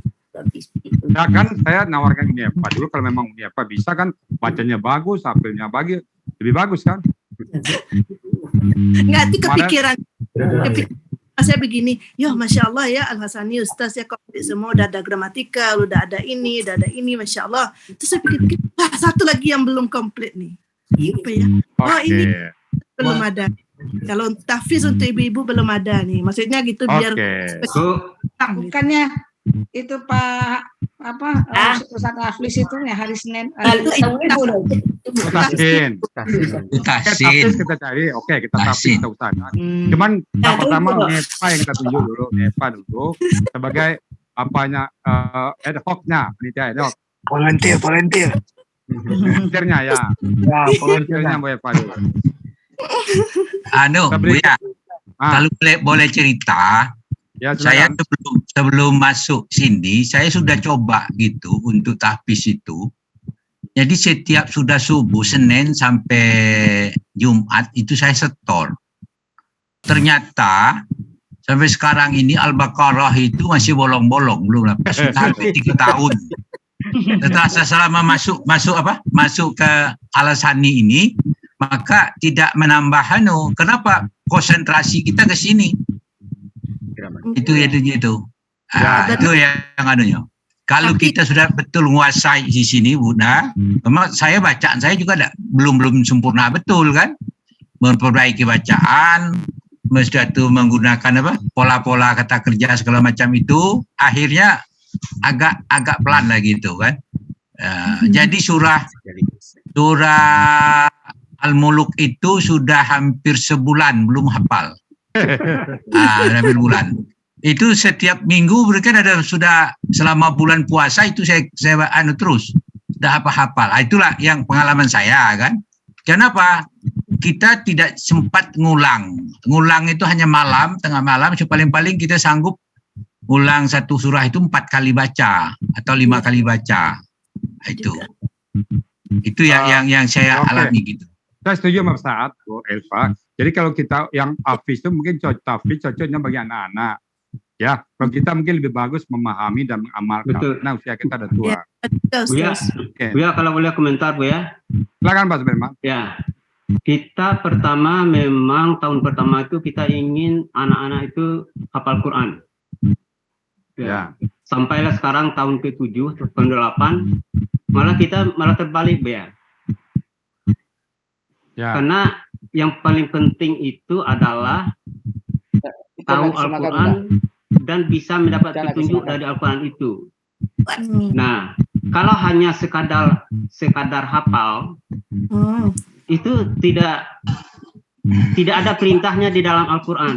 Ya kan saya nawarkan Uni Elpa dulu, kalau memang Uni Elpa bisa kan bacanya bagus, hafalnya bagus, lebih bagus kan? Nggak, itu kepikiran. Saya begini, ya Masya Allah ya Al-Hasani Ustaz ya komplit semua, udah ada gramatikal, udah ada ini, Masya Allah. Terus saya pikir, satu lagi yang belum komplit nih. Apa ya? Oh ini belum ada. Kalau tahfiz untuk ibu-ibu belum ada nih. Maksudnya gitu biar bukannya itu Pak Ustaz Aflis itu ya hari Senin. Tahsin kita cari, oke kita tahsin kita usahakan. Cuman yang pertama Nepa yang kita tunjuk dulu, Nepa dulu sebagai apanya ad hoc-nya, panitia ad hoc. Volunteernya ya. Volunteernya Bu Eva dulu. Buya, kalau boleh cerita, ya, saya sebelum masuk sini, saya sudah coba gitu untuk tahfiz itu. Jadi setiap sudah subuh Senin sampai Jumat itu saya setor. Ternyata sampai sekarang ini Al-Baqarah itu masih bolong-bolong, belum sudah hampir 3 tahun. Setelah selama masuk ke Al-Hasani ini, maka tidak menambah kenapa konsentrasi kita ke sini. Itu. Itu yang anunya. Kalau kita sudah betul menguasai di sini, Bunda, memang bacaan saya juga belum sempurna betul kan, memperbaiki bacaan, mesti itu menggunakan pola-pola kata kerja segala macam itu, akhirnya agak pelan lagi itu kan. Jadi surah Al-Muluk itu sudah hampir sebulan belum hafal. Hampir bulan. Itu setiap minggu mereka sudah selama bulan puasa itu saya terus sudah hafal. Itulah yang pengalaman saya kan. Kenapa? Kita tidak sempat ngulang. Ngulang itu hanya tengah malam, paling-paling kita sanggup ulang satu surah itu 4 kali baca atau 5 kali baca. Itu yang saya alami gitu. Saya setuju sama Saat, Bu Elva. Jadi kalau kita yang hafiz itu mungkin cocoknya bagi anak-anak. Ya, kalau kita mungkin lebih bagus memahami dan mengamalkan. Nah, usia kita udah tua. Bu ya, kalau boleh komentar Bu ya. Silakan Pak Sudirman. Ya, kita pertama memang tahun pertama itu kita ingin anak-anak itu hafal Quran. Ya. Sampailah sekarang tahun ke-7, tahun 8, malah terbalik Bu ya. Karena yang paling penting itu adalah tahu Al-Quran dan bisa mendapat petunjuk dari Al-Quran itu. Nah, kalau hanya sekadar hafal, itu tidak ada perintahnya di dalam Al-Quran.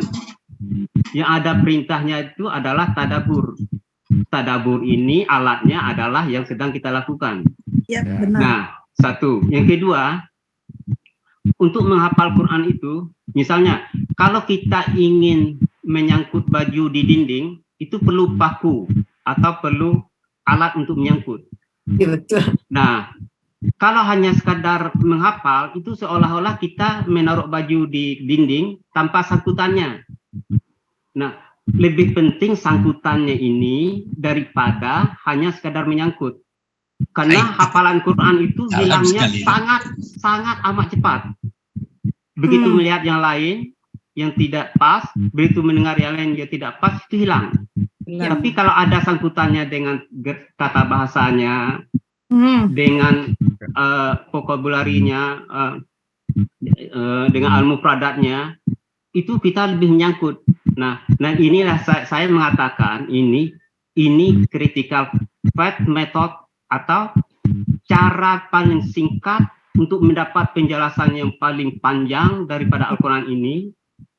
Yang ada perintahnya itu adalah tadabbur. Tadabbur ini alatnya adalah yang sedang kita lakukan. Ya, benar. Nah, satu. Yang kedua, untuk menghafal Quran itu, misalnya, kalau kita ingin menyangkut baju di dinding, itu perlu paku atau perlu alat untuk menyangkut. Ya, betul. Nah, kalau hanya sekadar menghafal, itu seolah-olah kita menaruh baju di dinding tanpa sangkutannya. Nah, lebih penting sangkutannya ini daripada hanya sekadar menyangkut. Karena hafalan Quran itu hilangnya sangat amat cepat. Begitu melihat yang lain, yang tidak pas, begitu mendengar yang lain yang tidak pas, itu hilang. Tapi kalau ada sangkutannya dengan tata bahasanya, dengan vokabularinya, dengan al-mufradatnya, itu kita lebih menyangkut. Nah inilah saya mengatakan ini critical fact method atau cara paling singkat untuk mendapat penjelasan yang paling panjang daripada Al-Quran ini.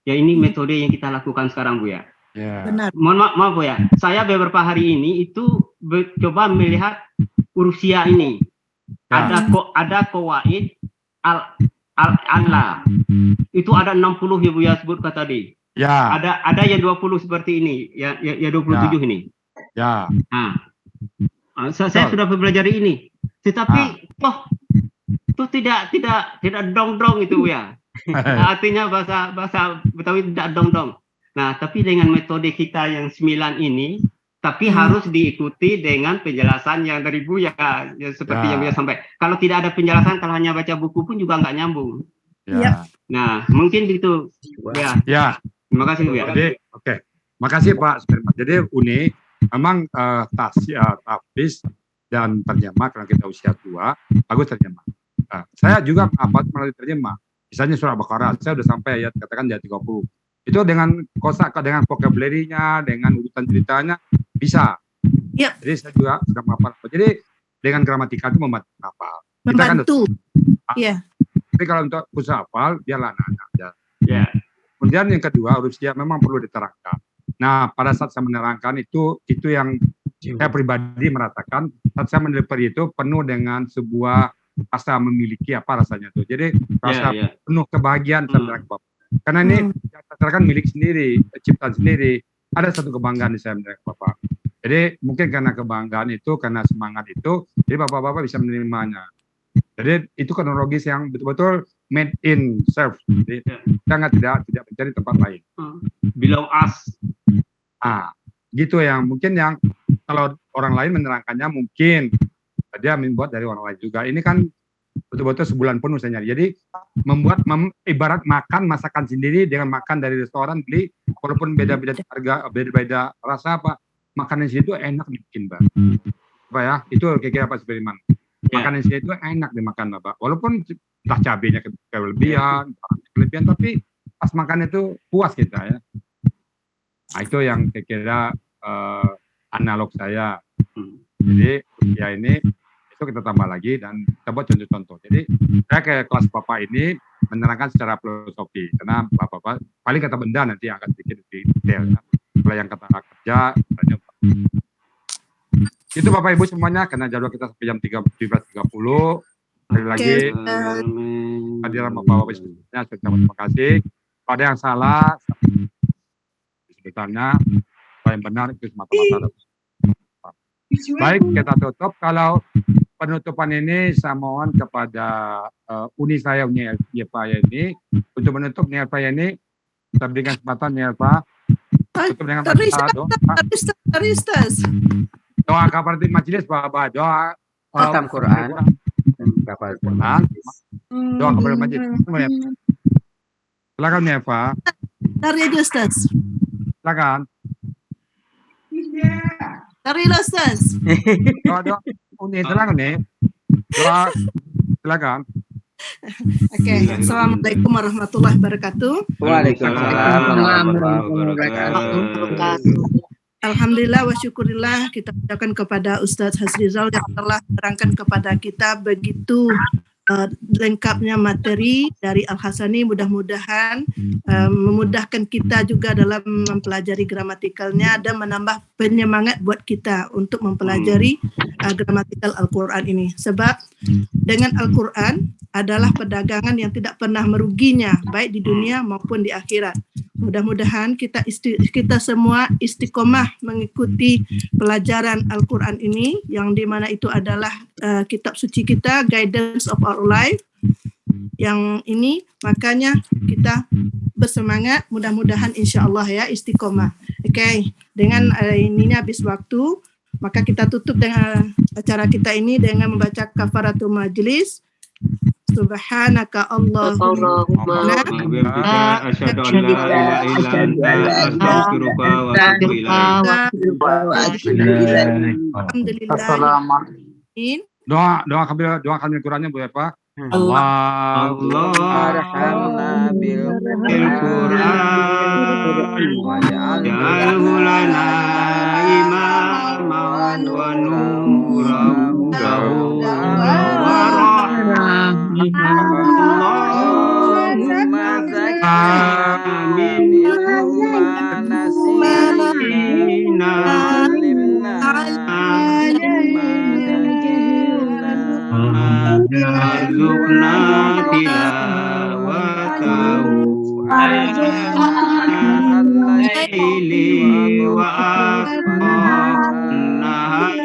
Ya ini metode yang kita lakukan sekarang, Bu ya. Benar. Mohon maaf Bu ya, saya beberapa hari ini itu coba melihat urusia ini. Ada qawaid al-ala. Itu ada 60 ya Bu ya sebutkan tadi. Ya. Ada yang 20 seperti ini, ya 27 ini. Ya. Nah, saya sudah mempelajari ini. Tetapi toh tidak dong-dong itu Bu ya. Artinya bahasa Betawi tidak dong-dong. Nah, tapi dengan metode kita yang 9 ini, tapi harus diikuti dengan penjelasan yang dari Buya, ya, seperti yang Buya sampai. Kalau tidak ada penjelasan, kalau hanya baca buku pun juga nggak nyambung. Ya. Nah, mungkin gitu, Buya. Ya. Terima kasih, Buya. Jadi, oke. Makasih Pak Sudirman. Jadi Uni, memang tafsir dan terjemah karena kita usia tua, bagus terjemah. Saya juga melalui terjemah. Misalnya surah Baqarah, saya sudah sampai ayat katakan ayat 30. Itu dengan kosakata, dengan vocabulary-nya, dengan urutan ceritanya bisa. Yep. Jadi saya juga sudah menghafal. Jadi dengan gramatika itu membantu hafal. Membantu. Iya. Tapi kalau untuk khusus hafal, biarlah anak-anak. Ya. Kemudian yang kedua, urusia memang perlu diterangkan. Nah, pada saat saya menerangkan itu yang saya pribadi merasakan, saat saya menelpon itu penuh dengan sebuah rasa memiliki apa rasanya tuh. Jadi rasa penuh kebahagiaan saya Bapak. Karena ini kan milik sendiri, ciptaan sendiri. Ada satu kebanggaan di saya mendengar Bapak. Jadi mungkin karena kebanggaan itu, karena semangat itu, jadi Bapak-bapak bisa menerimanya. Jadi itu kronologis yang betul-betul made in self. Jadi kita tidak mencari tempat lain. Below us. Gitu yang mungkin yang kalau orang lain menerangkannya mungkin dia membuat dari orang lain juga. Ini kan betul-betul sebulan penuh saya nyari. Jadi ibarat makan masakan sendiri dengan makan dari restoran beli, walaupun beda-beda harga, beda-beda rasa apa, makanan sini itu enak dibikin Pak. Pak ya, itu kira-kira Pak Sudirman. Makanan sini itu enak dimakan Pak. Walaupun entah cabenya kelebihan, tapi pas makan itu puas kita ya. Nah, itu yang kira-kira analog saya. Jadi ya ini itu kita tambah lagi dan kita buat contoh-contoh. Jadi saya ke kelas Bapak ini menerangkan secara filosofi karena Bapak paling kata benda nanti akan sedikit detail ya. Kalau yang kata kerja itu Bapak Ibu semuanya karena jadwal kita sampai jam 17.30. Sekali lagi hadiran Bapak-Bapak semuanya terima kasih. Pada yang salah sebetulnya yang benar itu semata-mata. Baik, kita tutup. Kalau penutupan ini saya mohon kepada uni saya, Uni Elva ini, untuk menutup Uni Elva ini, kita berikan kesempatan Uni Elva tutup dengan doa kafarat majelis Bapak, doa khatam Quran, doa kafarat majelis. Silakan Uni Elva. Dari Ustaz. Silakan. Dari Ustaz. Doa Uni, doa silakan. Oke, Assalamualaikum warahmatullahi wabarakatuh. Waalaikumsalam warahmatullahi wabarakatuh. Alhamdulillah wa syukurillah, kita ucapkan kepada Ustadz Hasrizal yang telah menerangkan kepada kita begitu lengkapnya materi dari Al-Hasani. Mudah-mudahan memudahkan kita juga dalam mempelajari gramatikalnya dan menambah penyemangat buat kita untuk mempelajari gramatikal Al-Quran ini. Sebab dengan Al-Quran adalah perdagangan yang tidak pernah meruginya, baik di dunia maupun di akhirat. Mudah-mudahan kita semua istiqomah mengikuti pelajaran Al-Quran ini, yang dimana itu adalah kitab suci kita, guidance of our life. Yang ini makanya kita bersemangat, mudah-mudahan insya Allah ya istiqomah. Oke, dengan ininya habis waktu, maka kita tutup dengan acara kita ini dengan membaca kafaratul majlis. Subhanaka Allahumma Asyhadu an la ilaha illa anta astaghfiruka wa atubu ilaik. Alhamdulillah. Doa kami Qurannya Bu Eva. Allah Arhamna bil Qur'an waj'alhu lana imaman wa nuran wa Allahumma zakina minhuma nasina Arzuqna tilawatahu al-laili wa aqnahar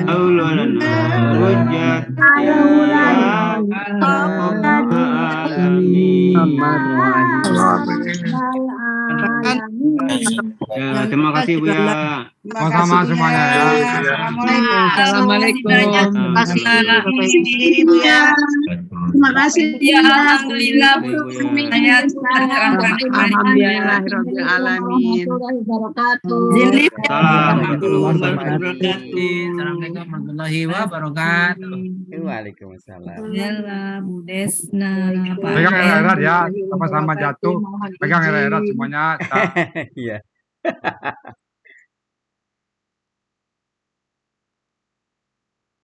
aulana hujjat ya, terima kasih Bu ya. Sama-sama semuanya ya. Assalamualaikum. Terima kasih Bu ya. Terima kasih. Ya, alhamdulillah Bu. Saya Alhamdulillahirabbil alamin. Zilip. Assalamualaikum warahmatullahi wabarakatuh. Waalaikumsalam. Ya, Bu Desna. Pegang erat ya, sama-sama jatuh. Pegang erat semuanya. Iya.